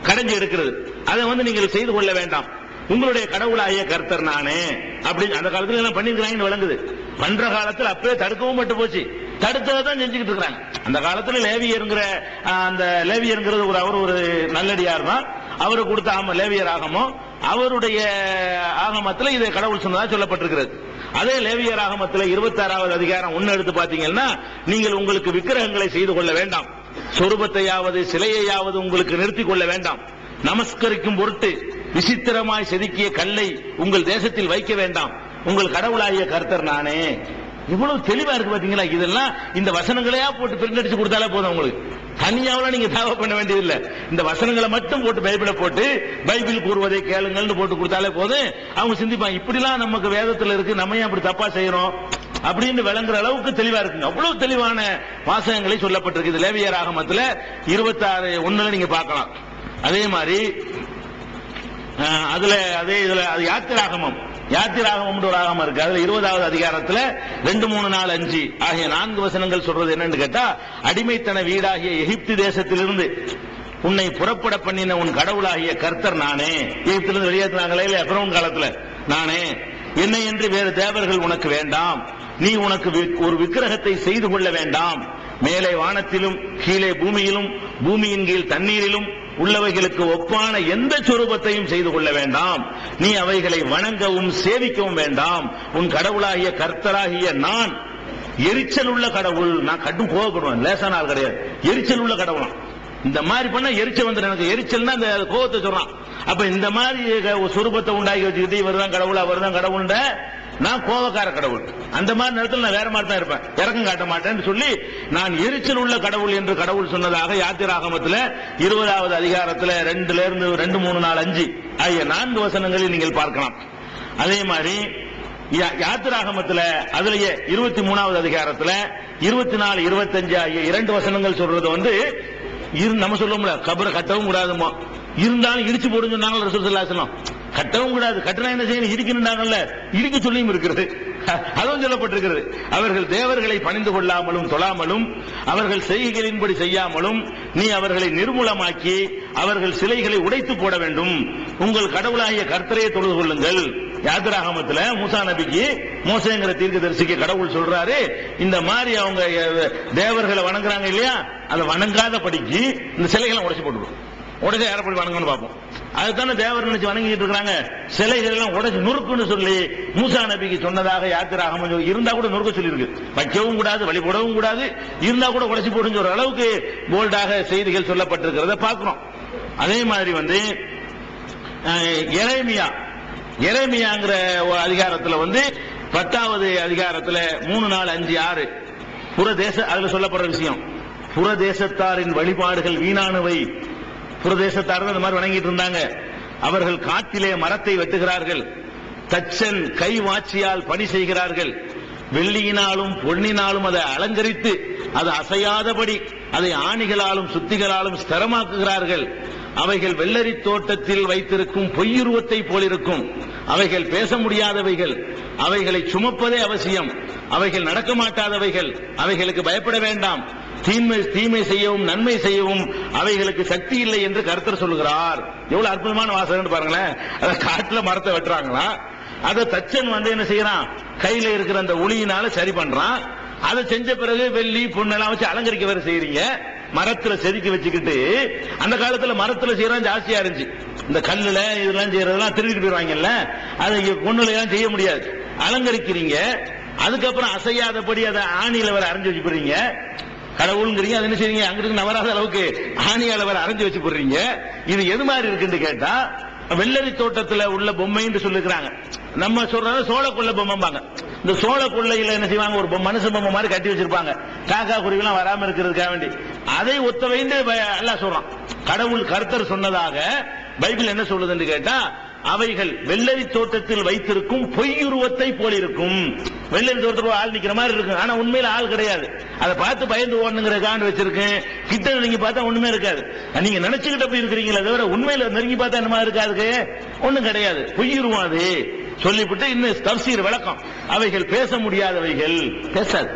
கடைஞ்சி எடுக்கிறது. அதை நீங்கள் செய்து கொள்ள வேண்டாம். உங்களுடைய கடவுளாகிய கர்த்தர் நானே அப்படின்னு அந்த காலத்துல எல்லாம் பண்ணிருக்கிறாங்கன்னு விளங்குது. பண்ற காலத்தில் அப்பவே தடுக்கவும் பட்டு போச்சு, தடுத்ததான் செஞ்சுக்கிட்டு இருக்கிறாங்க. அந்த காலத்துல லேவியருங்கிறது அவர் ஒரு நல்லடியார் தான், அவரு கொடுத்த லேவியர் ஆகமோ அவருடைய ஆகமத்தில் இதை கடவுள் சொன்னதா சொல்லப்பட்டிருக்கிறது. அதே லேவியர் ஆகமத்தில் 26வது அதிகாரம் 1 எடுத்து பாத்தீங்கன்னா, நீங்கள் உங்களுக்கு விக்கிரகங்களை செய்து கொள்ள வேண்டாம், சொரூபத்தையாவது சிலையையாவது உங்களுக்கு நிறுத்திக் கொள்ள வேண்டாம், நமஸ்கரிக்கும் பொருட்டு விசித்திரமாய் செதுக்கிய கல்லை உங்கள் தேசத்தில் வைக்க வேண்டாம், உங்கள் கடவுளாகிய கர்த்தர் நானே. இவ்வளவு தெளிவா இருக்கு பாத்தீங்களா? இதெல்லாம் இந்த வசனங்களையா போட்டு பிரிண்ட் அடிச்சு கொடுத்தாலே போதும். உங்களுக்கு தனியாவெல்லாம் நீங்க தேவை பண்ண வேண்டியதில்லை. இந்த வசனங்களை மட்டும் போட்டு பைபிளை போட்டு பைபிள் கூறுவதை கேளுங்கள்னு போட்டு கொடுத்தாலே போதும். அவங்க சிந்திப்பாங்க, இப்படிலாம் நமக்கு வேதத்தில் இருக்கு, நம்ம ஏன் அப்படி தப்பா செய்யறோம் அப்படின்னு விளங்குற அளவுக்கு தெளிவா இருக்குங்க. அவ்வளவு தெளிவான வாசகங்களை சொல்லப்பட்டிருக்கு லேவியர் ஆகமத்தில் 26:1 நீங்க பார்க்கலாம். அதே மாதிரி இதுல யாத்திராகமம் ஒரு ஆகமம் இருக்கு. அதுல 20வது அதிகாரத்தில் 2, 3, 4, 5 ஆகிய 4 வசனங்கள் சொல்றது என்னன்னு கேட்டா, அடிமைத்தன வீடாகிய எகிப்து தேசத்திலிருந்து உன்னை புறப்பட பண்ணின உன் கடவுளாகிய கர்த்தர் நானே. எகிப்திலிருந்து வெளியேற்றினாங்களே இல்ல எப்ரோன் காலத்துல, நானே. என்னை என்று வேறு தேவர்கள் உனக்கு வேண்டாம், நீ உனக்கு ஒரு விக்கிரகத்தை செய்து கொள்ள வேண்டாம், மேலே வானத்திலும் கீழே பூமியிலும் பூமியின் கீழ் தண்ணீரிலும் உள்ளவைகளுக்கு ஒப்பான எந்த சொரூபத்தையும் செய்து கொள்ள வேண்டாம், நீ அவைகளை வணங்கவும் சேவிக்கவும் வேண்டாம், உன் கடவுளாகிய கர்த்தராகிய நான் எரிச்சல் உள்ள கடவுள். நான் கடும் கோபப்படுவேன், லேசான ஆள் கிடையாது, எரிச்சல் உள்ள கடவுளாம். இந்த மாதிரி பண்ணா எரிச்சல் வந்து எனக்கு எரிச்சல்னா அந்த கோபத்தை சொல்றான். அப்ப இந்த மாதிரி சொரூபத்தை உண்டாக்கி வச்சுக்கிட்டு இவர்தான் கடவுள் அவர்தான் கடவுள், நான் கோபக்கார கடவுள், அந்த மாதிரி நேரத்தில் நான் வேற மாதிரி தான் இருப்பேன், இறக்கம் காட்ட மாட்டேன்னு சொல்லி நான் எரிச்சல் உள்ள கடவுள் என்று கடவுள் சொன்னதாக யாத்திராகமத்தில் 20வது அதிகாரத்தில் 2, 3, 4, 5 ஆகிய 4 வசனங்களில் நீங்கள் பார்க்கலாம். அதே மாதிரி யாத்திராகமத்தில் அதுலயே 23வது அதிகாரத்தில் 24, 25 ஆகிய 2 வசனங்கள் சொல்றது நம்ம சொல்லுவோம்ல, கபரை கட்டவும் கூடாதுமா, இருந்தாலும் இடிச்சு போடுன்னு சொன்னாங்க ரசூல் ஸல்லல்லாஹு அலைஹி வஸல்லம். கட்டவும் கூடாது, கட்டினா என்ன செய்யணும், இடிக்கணும்னாங்கல்ல, இடிக்க சொல்லியும் இருக்கிறது, அதுவும் சொல்லப்பட்டிருக்கிறது. அவர்கள் தேவர்களை பணிந்து கொள்ளாமலும் தொழாமலும் அவர்கள் செய்கைகளின்படி செய்யாமலும் நீ அவர்களை நிர்மூலமாக்கி அவர்கள் சிலைகளை உடைத்து போட வேண்டும், உங்கள் கடவுளாகிய கர்த்தரையை தொழுது கொள்ளுங்கள் யாத்திராகமத்துல மூசா நபிக்கு மோசேங்கிற தீர்க்கதரிசிக்கு கடவுள் சொல்றாரு, இந்த மாதிரி அவங்க தேவர்களை வணங்குறாங்க இல்லையா, அதை வணங்காத படிக்கு இந்த சிலைகளை உடைச்சு போட்டுடும். உடனே யாரை போய் வணங்கன்னு பார்ப்போம். அதுதானே தேவர் நினைச்சு வணங்கிட்டு இருக்காங்க. சிலைகள் எல்லாம் உடச்சு நொறுக்குன்னு சொல்லி மூசா நபிக்கு சொன்னதாக யாத்திராகமம் இருந்தா கூட நொறுக்க சொல்லி இருக்கு. வைக்கவும் கூடாது, வழிபடவும் கூடாது, இருந்தா கூட உடைச்சு போடுங்கிற ஒரு அளவுக்கு போல்டாக செய்திகள் சொல்லப்பட்டிருக்கிறத பார்க்கிறோம். அதே மாதிரி வந்து எரேமியாங்கிற அதிகாரத்துல வந்து 10வது அதிகாரத்துல 3, 4, 5, 6 புறதேச அதுல சொல்லப்படுற விஷயம், புறதேசத்தாரின் வழிபாடுகள் வீணானவை. புறதேசத்தார் இந்த மாதிரி வணங்கிட்டு இருந்தாங்க. அவர்கள் காட்டிலே மரத்தை வெட்டுகிறார்கள், தச்சன் கை வாட்சியால் பணி செய்கிறார்கள், வெள்ளியினாலும் பொன்னினாலும் அதை அலங்கரித்து அது அசையாதபடி அதை ஆணிகளாலும் சுத்திகளாலும் ஸ்திரமாக்குகிறார்கள். அவைகள் வெள்ளரி தோட்டத்தில் வைத்திருக்கும் பொய்யுருவத்தை போலிருக்கும். அவைகள் பேச முடியாதவைகள், அவைகளை சுமப்பதே அவசியம், அவைகள் நடக்க மாட்டாதவைகள், அவைகளுக்கு பயப்பட வேண்டாம், தீமை செய்யவும் நன்மை செய்யவும் அவைகளுக்கு சக்தி இல்லை என்று கர்த்தர் சொல்லுகிறார். எவ்வளவு அற்புதமான வாசகம் பாருங்களேன். அத காட்டுல மரத்தை வெட்டுறாங்களா, அதை தச்சன் வந்து என்ன செய்யறான், கையில இருக்கிற அந்த ஒளியினால சரி பண்றான். அதை செஞ்ச பிறகு வெள்ளி பொண்ணெல்லாம் வச்சு அலங்கரிக்க வேற செய்யறீங்க. மரத்துல செதுக்கி வச்சுக்கிட்டு, அந்த காலத்துல மரத்துல செய்யறது ஜாஸ்தியா இருந்துச்சு. இந்த கல்லுல இதெல்லாம் செய்யறதெல்லாம் திருடிட்டு போயிருவாங்கல்ல, அதை பொண்ணுல எல்லாம் செய்ய முடியாது. அலங்கரிக்கிறீங்க, அதுக்கப்புறம் அசையாதபடி அதை ஆணியில வேற அரைஞ்சு வச்சு போடுறீங்க. கடவுளுங்கிறீங்க, அது என்ன செய்றீங்க, அங்கிட்டு நவராத அளவுக்கு ஆணியால வேற அரைஞ்சு வச்சு போடுறீங்க. இது எது மாதிரி இருக்குன்னு கேட்டா, வெள்ளரி தோட்டத்துல உள்ள பொம்மைன்னு சொல்லிருக்காங்க. நம்ம சொல்றது சோழ கொள்ளை பொம்மைம்பாங்க. இந்த சோழ கொள்ளையில என்ன செய்வாங்க, ஒரு மனுஷ பொம்மை மாதிரி கட்டி வச்சிருப்பாங்க, காக்கா குருவிலாம் வராம இருக்கிறதுக்காக வேண்டி. அதை ஒத்த வைந்து அல்லாஹ் சொல்றான். கடவுள் கர்த்தர் சொன்னதாக பைபிள் என்ன சொல்லுதுன்னு கேட்டா, அவைகள் வெள்ளரி தோட்டத்தில் வைத்திருக்கும் பொய்யுருவத்தை போல இருக்கும். வெள்ளரி தோட்டத்தில் ஆள் நிக்கிற மாதிரி இருக்கும், ஆனா உண்மையில ஆள் கிடையாது. அதை பார்த்து பயந்து ஓடணுங்கிறக்காண்டு வச்சிருக்கேன். கிட்ட நீங்க பார்த்தா ஒண்ணுமே இருக்காது. நீங்க நினைச்சுக்கிட்ட போய் இருக்கிறீங்களே தவிர உண்மையில நெருங்கி பார்த்தா என்னமா இருக்காது, ஒண்ணும் கிடையாது, பொய்யுருவம். அது சொல்லிவிட்டு இன்னும் தஃசீர் விளக்கம், அவைகள் பேச முடியாதவைகள், பேசாது,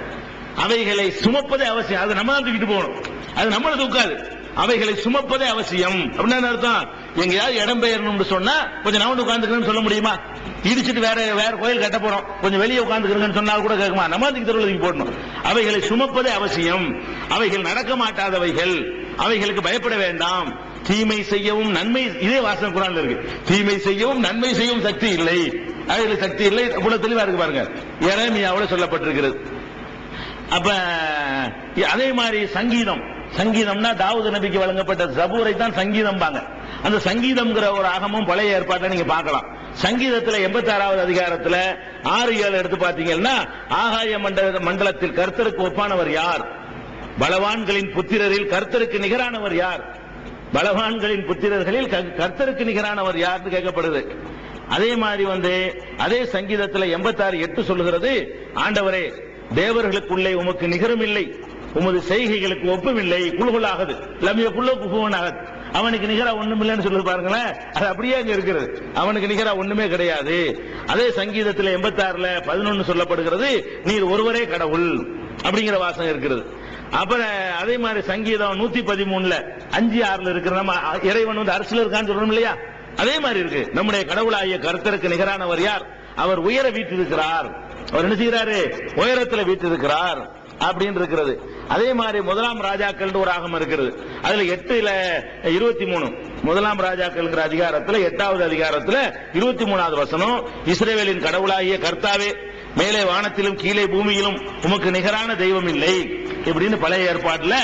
அவைகளை சுமப்பதே அவசியம். அது நம்ம தான் தூக்கிட்டு போகணும், அது நம்மள தூக்காது. அவைகளை சுமப்பதே அவசியம். அப்படின்னு அர்த்தம், எங்கேயாவது இடம் பெயரணும்னு சொன்னா கொஞ்சம் நவண்டு உட்கார்ந்துக்கணும்னு சொல்ல முடியுமா? இடிச்சிட்டு வேற கோயில் கட்ட போறோம், கொஞ்சம் வெளியே உட்கார்ந்துக்கிறேன்னு சொன்னால் கூட கேட்குமா? நம்ம தெருவில் போடணும். அவைகளை சுமப்பதே அவசியம், அவைகள் நடக்க மாட்டாதவைகள், அவைகளுக்கு பயப்பட வேண்டாம், தீமை செய்யவும் நன்மை, இதே வாசகம் குர்ஆன்ல இருக்கு, தீமை செய்யவும் நன்மை செய்யவும் சக்தி இல்லை, அவைகளுக்கு சக்தி இல்லை. இவ்வளவு தெளிவா இருக்கு பாருங்க, எரேமியாவுல சொல்லப்பட்டிருக்கிறது. அப்ப அதே மாதிரி சங்கீதம்னா தாவூது நபிக்கு வழங்கப்பட்ட ஜபூரை தான் சங்கீதம்பாங்க. அந்த சங்கீதம்ங்கிற ஒரு ஆகமும் பழைய ஏற்பாட்டை நீங்க பார்க்கலாம். சங்கீதத்துல 86வது அதிகாரத்துல 6, 7 எடுத்து பாத்தீங்கன்னா, ஆகாய மண்டலத்தில் கர்த்தருக்கு ஒப்பானவர் யார், பலவான்களின் புத்திரரில் கர்த்தருக்கு நிகரானவர் யார், பலவான்களின் புத்திரர்களில் கர்த்தருக்கு நிகரானவர் யார்னு கேட்கப்படுது. அதே மாதிரி அதே சங்கீதத்துல 86:8 சொல்லுகிறது, ஆண்டவரே தேவர்களுக்குள்ளே உமக்கு நிகரும் இல்லை, உமது செய்கைகளுக்கு ஒப்புமில்லை, குழுகுலாகுது, லம்யக்குள்ள குஃபுவனாகது, அவனுக்கு நிகரா ஒண்ணும் இல்லைன்னு சொல்லி பாருங்களேன். அது அப்படியே அங்க இருக்கிறது, அவனுக்கு நிகரா ஒண்ணுமே கிடையாது. அதே சங்கீதத்தில் 86:11 சொல்லப்படுகிறது, நீர் ஒருவரே கடவுள் அப்படிங்கிற வாசகம் இருக்கிறது. அப்புறம் அதே மாதிரி சங்கீதம் 113 5, 6 இருக்கிற நம்ம இறைவன் அரசுல இருக்கான்னு சொல்றோம் இல்லையா, அதே மாதிரி இருக்கு. நம்முடைய கடவுளாகிய கர்த்தருக்கு நிகரானவர் யார், அவர் உயர வீற்றிருக்கிறார், அவர் என்ன செய்யறாரு, உயரத்தில் வீற்றிருக்கிறார் அப்படின்னு இருக்கிறது. அதே மாதிரி முதலாம் ராஜாக்கள் ஒரு ஆகமம் இருக்கிறது, அதுல 8:23 முதலாம் ராஜாக்கள் அதிகாரத்துல 8வது அதிகாரத்துல 23வது வசனம், இஸ்ரவேலின் கடவுளாகிய கர்த்தாவே, மேலே வானத்திலும் கீழே பூமியிலும் உமக்கு நிகரான தெய்வம் இல்லை இப்படின்னு பழைய ஏற்பாடுல,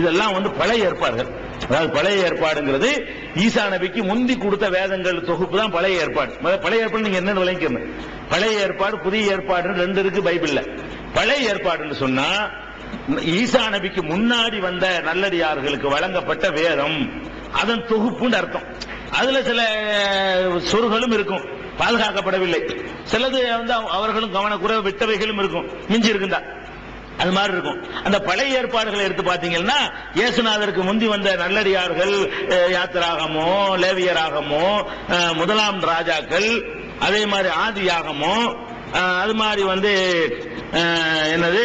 இதெல்லாம் பழைய ஏற்பாடுகள். அதாவது பழைய ஏற்பாடுங்கிறது ஈசா நபிக்கு முந்தி கொடுத்த வேதங்கள் தொகுப்பு தான் பழைய ஏற்பாடு. பழைய ஏற்பாடு நீங்க என்னன்னு விளங்கிக்கணும், பழைய ஏற்பாடு புதிய ஏற்பாடு 2 இருக்கு பைபிள்ல. பழைய ஏற்பாடுன்னு சொன்னா ஈசா நபிக்கு முன்னாடி வந்த நல்லடியார்களுக்கு வழங்கப்பட்ட வேதம், அதன் தொகுப்புன்னு அர்த்தம். அதுல சில சொற்களும் இருக்கும், பாதுகாக்கப்படவில்லை, சிலது அவர்களும் கவனக்குறைவு விட்டவைகளும் இருக்கும், மிஞ்சி இருக்குதா, அது மாதிரி இருக்கும். அந்த பழைய ஏற்பாடுகளை எடுத்து பாத்தீங்கன்னா, இயேசுநாதருக்கு முந்தி வந்த நல்லடியார்கள், யாத்திராகமோ லேவியராகமோ முதலாம் ராஜாக்கள், அதே மாதிரி ஆதியாகமோ, அது மாதிரி என்னது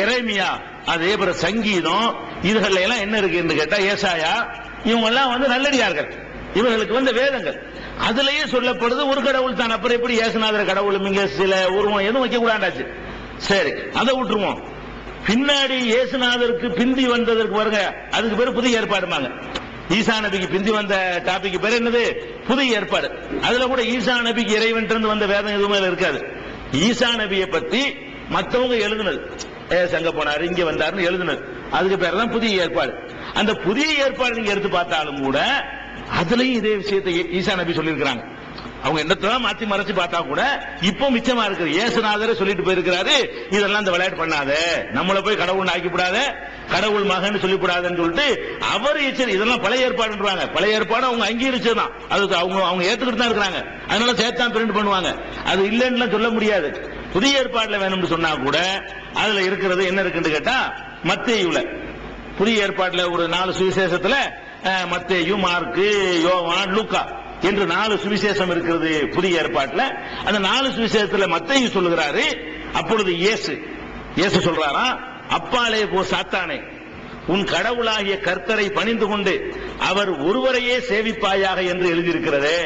எரேமியா, அதே போல சங்கீதம், இதுகள் எல்லாம் என்ன இருக்கு என்று கேட்டா ஏசாயா, இவங்க எல்லாம் நல்லடியார்கள், இவர்களுக்கு வேதங்கள். அதுலயே சொல்லப்படுது ஒரு கடவுள் தான். அப்புறம் எப்படி ஏசுநாதர் கடவுள் இங்க சில உருவம் எதுவும் வைக்க கூடாண்டாச்சு. சரி, அதை விட்டுருவோம். பின்னாடி ஏசுநாதருக்கு பிந்தி வந்ததற்கு வருங்க, அதுக்கு பேரு புதிய ஏற்பாடுமாங்க. ஈசா நபிக்கு பிந்தி வந்த டாபிக் பேர் என்னது? புதிய ஏற்பாடு. அதுல கூட ஈசா நபிக்கு இறைவன் வந்த வேதம் எதுவுமே இருக்காது. ஈசா நபியை பத்தி மற்றவங்க எழுதுனது, சங்க போனாரு இங்க வந்தாருன்னு எழுதுனது, அதுக்கு பேர் தான் புதிய ஏற்பாடு. அந்த புதிய ஏற்பாடு நீங்க எடுத்து பார்த்தாலும் கூட அதுலயும் இதே விஷயத்தை ஈசா நபி சொல்லியிருக்கிறாங்க. அவங்க என்னத்தான் மாத்தி மறைச்சு பார்த்தா கூட இப்போ மிச்சமா இருக்கு. ஏசுநாதரே சொல்லிட்டு போயிருக்கிறாரு, இதெல்லாம் இந்த விளையாட்டு பண்ணாத, நம்மள போய் கடவுள் ஆக்கிவிடாத, கடவுள் மகன் சொல்லிவிடாதுன்னு சொல்லிட்டு அவர் இதெல்லாம் பழைய ஏற்பாடுன்றாங்க. பழைய ஏற்பாடு அவங்க அங்கீகரிச்சதுதான், அதுக்கு அவங்க ஏத்துக்கிட்டு தான் இருக்கிறாங்க. அதனால சேர்த்தான் பிரிண்ட் பண்ணுவாங்க, அது இல்லைன்னு சொல்ல முடியாது. புதிய ஏற்பாடுல வேணும்னு சொன்னா கூட அதுல இருக்கிறது என்ன இருக்குன்னு கேட்டா, மத்தேயுல புதிய ஏற்பாடுல ஒரு 4 சுவிசேஷத்துல மத்தேயு, மார்க்கு, யோவான், லூக்கா என்று 4 சுவிசேஷம் இருக்கிறது புதிய ஏற்பாட்டுல. அந்த 4 சுவிசேஷத்துல மத்தேயு சொல்லுகிறாரு, அப்பொழுது இயேசு சொல்றாராம், அப்பாலே போ சாத்தானே, உன் கடவுளாகிய கர்த்தரை பணிந்து கொண்டு அவர் ஒருவரையே சேவிப்பாயாக என்று எழுதியிருக்கிறதே.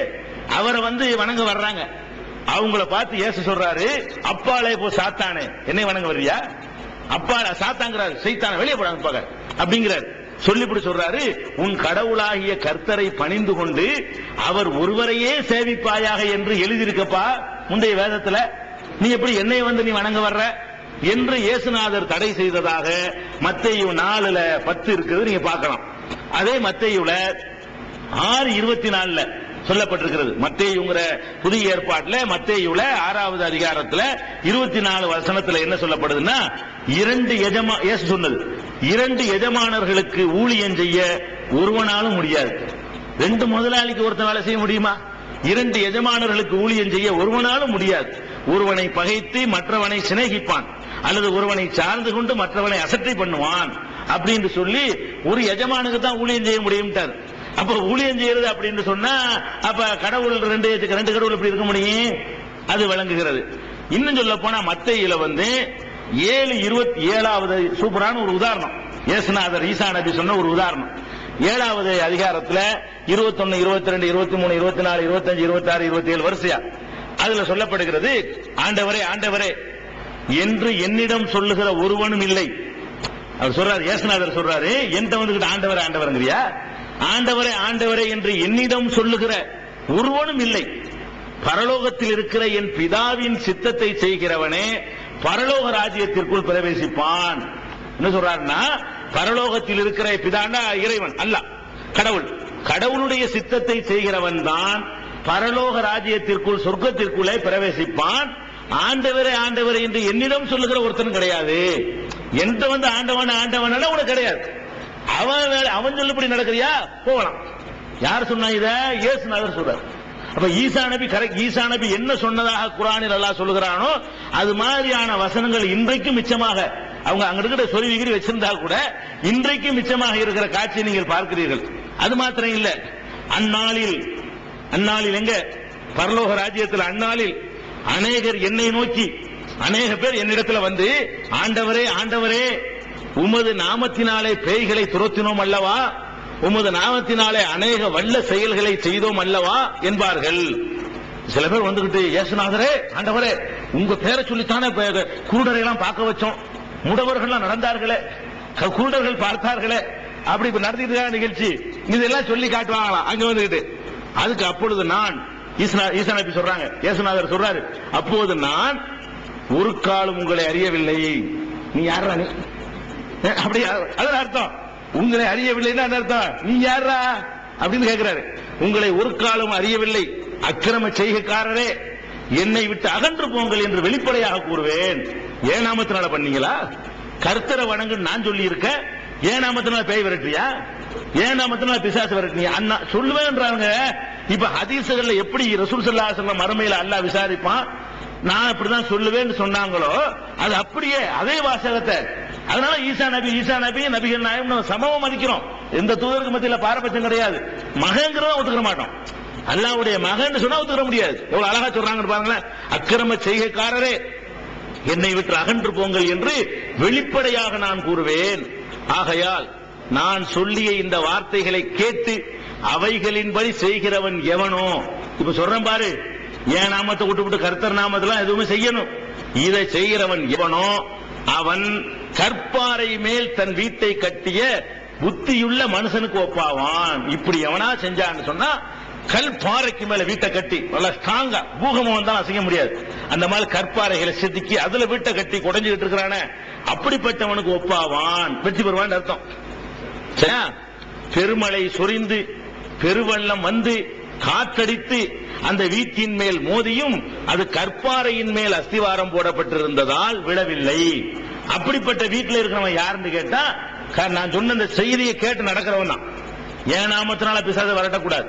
அவரை வணங்க வர்றாங்க, அவங்கள பார்த்து இயேசு சொல்றாரு, அப்பாலே போ சாத்தானே, என்னை வணங்க வர்றியா? அப்பா சாத்தாங்கிறாரு, சைத்தான வெளியே போடாங்க அப்படிங்கிறார். சொல்லிப்படி சொல்றாரு, உன் கடவுளாகிய கர்த்தரை பணிந்து கொண்டு அவர் ஒருவரையே சேவிப்பாயாக என்று எழுதியிருக்கப்பா முந்தைய வேதத்துல, நீ எப்படி என்னை நீ வணங்க வர்ற என்று இயேசுநாதர் தடை செய்ததாக மத்தேயு 4:10 இருக்குது, நீங்க பார்க்கலாம். அதே மத்தேயுல 6:24 சொல்லப்பட்டிருக்கிறது. மத்தேயுங்கிற புதிய ஏற்பாட்டுல மத்தேயுல 6வது அதிகாரத்துல 24 வசனத்துல என்ன சொல்லப்படுதுன்னா, இயேசு சொன்னது, 2 எஜமானர்களுக்கு ஊழியம் செய்ய ஒருவனாலும் முடியாது. 2 முதலாளிக்கு ஒருத்தன் வேலை செய்ய முடியுமா? 2 எஜமானர்களுக்கு ஊழியம் செய்ய ஒருவனாலும் முடியாது. ஒருவனை பகைத்து மற்றவனை சிநேகிப்பான், அல்லது ஒருவனை சார்ந்து கொண்டு மற்றவனை அசட்டை பண்ணுவான் அப்படின்னு சொல்லி ஒரு எஜமானுக்கு தான் ஊழியம் செய்ய முடியும். அப்ப ஊழியம் செய்யறது அப்படின்னு சொன்னா அப்ப கடவுள் 2 கடவுள் எப்படி இருக்க முடியும்? அது விளங்குகிறது. இன்னும் சொல்ல போனா மத்தேயுல 7:27 சூப்பரான ஒரு உதாரணம், இயேசுநாதர் ஈசா நபி சொன்ன ஒரு உதாரணம். 7வது அதிகாரத்துல 21, 22, 23, 24, 25, 26, 27 வரிசையா அதுல சொல்லப்படுகிறது, ஆண்டவரே ஆண்டவரே என்று என்னிடம் சொல்லுகிற ஒருவனும் இல்லை. அவர் சொல்றாரு, இயேசுநாதர் சொல்றாரு, என்கிட்ட ஆண்டவரே ஆண்டவர்ங்கறியா? ஆண்டவரே ஆண்டவரே என்று என்னிடம் சொல்லுகிற ஒருவனும் இல்லை. பரலோகத்தில் இருக்கிற என் பிதாவின் சித்தத்தை செய்கிறவனே பரலோக ராஜ்யத்திற்குள் பிரவேசிப்பான். என்ன சொல்றாருன்னா, பரலோகத்தில் இருக்கிற பிதான்னா இறைவன் அல்ல, கடவுள். கடவுளுடைய சித்தத்தை செய்கிறவன் தான் பரலோக ராஜ்யத்திற்குள் சொர்க்கத்திற்குள்ளே பிரவேசிப்பான். ஆண்டவரே ஆண்டவரே என்று என்னிடம் சொல்லுகிற ஒருத்தனும் கிடையாது. என்கிட்ட ஆண்டவன் ஆண்டவன் உனக்கு கிடையாது. அவன் சொல்லுபடி நடக்கிறியா போகலாம். யார் சொன்னா இத? இயேசுநாதர் சொல்றார். அப்ப ஈசா நபி கரெக்ட். ஈசா நபி என்ன சொன்னதாக குர்ஆனில் அல்லாஹ் சொல்லுகிறானோ அது மாதிரியான வசனங்கள் இன்றைக்கும் மிச்சமாக அவங்க அங்க இருக்கிற சொருவிகிரி வச்சிருந்தா கூட இன்றைக்கும் மிச்சமாக இருக்கிற காட்சியை நீங்கள் பார்க்கிறீர்கள். அது மாத்திரம் இல்ல, அந்நாளில் எங்க பரலோக ராஜ்யத்தில் அந்நாளில் அநேகர் என்னை நோக்கி, அநேக பேர் என்னிடத்தில் ஆண்டவரே ஆண்டவரே உமது நாமத்தினாலே பேய்களை துரத்தினோம் அல்லவா, உமது நாமத்தினாலே அநேக வல்ல செயல்களை செய்தோம் அல்லவா என்பார்கள். சில பேர் வந்துகிட்டு, இயேசுநாதரே ஆண்டவரே உங்க பேரை சொல்லித்தானே குருடரை எல்லாம் பார்க்க வச்சோம், முடவர்கள் நடந்தார்களே, குருடர்கள் பார்த்தார்களே, அப்படி நடத்திட்டு நிகழ்ச்சி இதெல்லாம் சொல்லி காட்டுவாங்களாம் அங்க வந்துகிட்டு. அதுக்கு அப்பொழுது நான், ஈசா நபி சொல்றாங்க, இயேசுநாதர் சொல்றாரு, அப்போது நான் ஒரு காலம் உங்களை அறியவில்லை. நீ யாரா? நீ அப்படி அதான் அர்த்தம். உங்களை அறியவில்லைன்னா அர்த்தம் நீ யாரா அப்படின்னு கேட்கிறாரு. உங்களை ஒரு காலம் அறியவில்லை, அக்கிரம செய்கைக்காரரே, என்னை விட்டு அகன்று போங்கள் என்று வெளிப்படையாக கூறுவேன். ஏன் நாமத்தினால பண்ணீங்களா? கர்த்தரை வணங்கு நான் சொல்லி இருக்க, ஏன் நாமத்தினால பேய் விரட்டியா? ஏன் நாமத்தினால பிசாசு விரட்டியா? அண்ணா சொல்லுவேன்றாங்க. இப்ப ஹதீஸ்கள்ல எப்படி ரசூல் ஸல்லல்லாஹு அலைஹி வஸல்லம் மறுமையில அல்லாஹ் விசாரிப்பான், நான் இப்படிதான் சொல்லுவேன்னு சொன்னாங்களோ அது அப்படியே அதே வாசகத்தை. அதனால ஈசா நபி நபிகள் நாயகம் நம்ம சமமா மதிக்கிறோம். எந்த தூதருக்கு மத்தியில பாரபட்சம் கிடையாது. மகங்கிறத ஒத்துக்க மாட்டோம். அல்லாஹ்வுடைய மகன் சொன்னா ஒத்துக்க முடியாது. எவ்வளவு அழகா சொல்றாங்க பாருங்களேன். அக்கிரம செய்கைக்காரரே என்னை விட்டு அகன்று போங்கள் என்று வெளிப்படையாக நான் கூறுவேன். ஆகையால் நான் சொல்லிய இந்த வார்த்தைகளை கேட்டு அவைகளின்படி செய்கிறவன் எவனோ இப்ப சொல்றேன் பாரு, என் நாமத்தை விட்டு கர்த்தர் நாமத்தெல்லாம் எதுவுமே செய்யணும். இதை செய்கிறவன் எவனோ அவன் கற்பாறை மேல் தன் வீட்டை கட்டிய புத்தியுள்ள மனுஷனுக்கு ஒப்பாவான். இப்படி எவனா செஞ்சான்னு சொன்னா, கல் பாறைக்கு மேல வீட்டை கட்டி நல்லா ஸ்ட்ராங்கா, பூகம்பம் வந்தாலும் அசைக்க முடியாது, அந்த மாதிரி கற்பாறைகளை செதுக்கி அதுல வீட்டை கட்டி குடைஞ்சிட்டு இருக்கிறானே, அப்படிப்பட்டவனுக்கு ஒப்பாவான், வெற்றி பெறுவான் அர்த்தம். பெருமழை சொரிந்து பெருவெள்ளம் வந்து காற்றடித்து அந்த வீட்டின் மேல் மோதியும் அது கற்பாறையின் மேல் அஸ்திவாரம் போடப்பட்டிருந்ததால் விழவில்லை. அப்படிப்பட்ட வீட்டில் இருக்கிறவன் யாருன்னு கேட்டா, நான் சொன்ன இந்த செய்தியை கேட்டு நடக்கிறவன் தான். என் நாமத்தினால பிசாசை விரட்டக்கூடாது,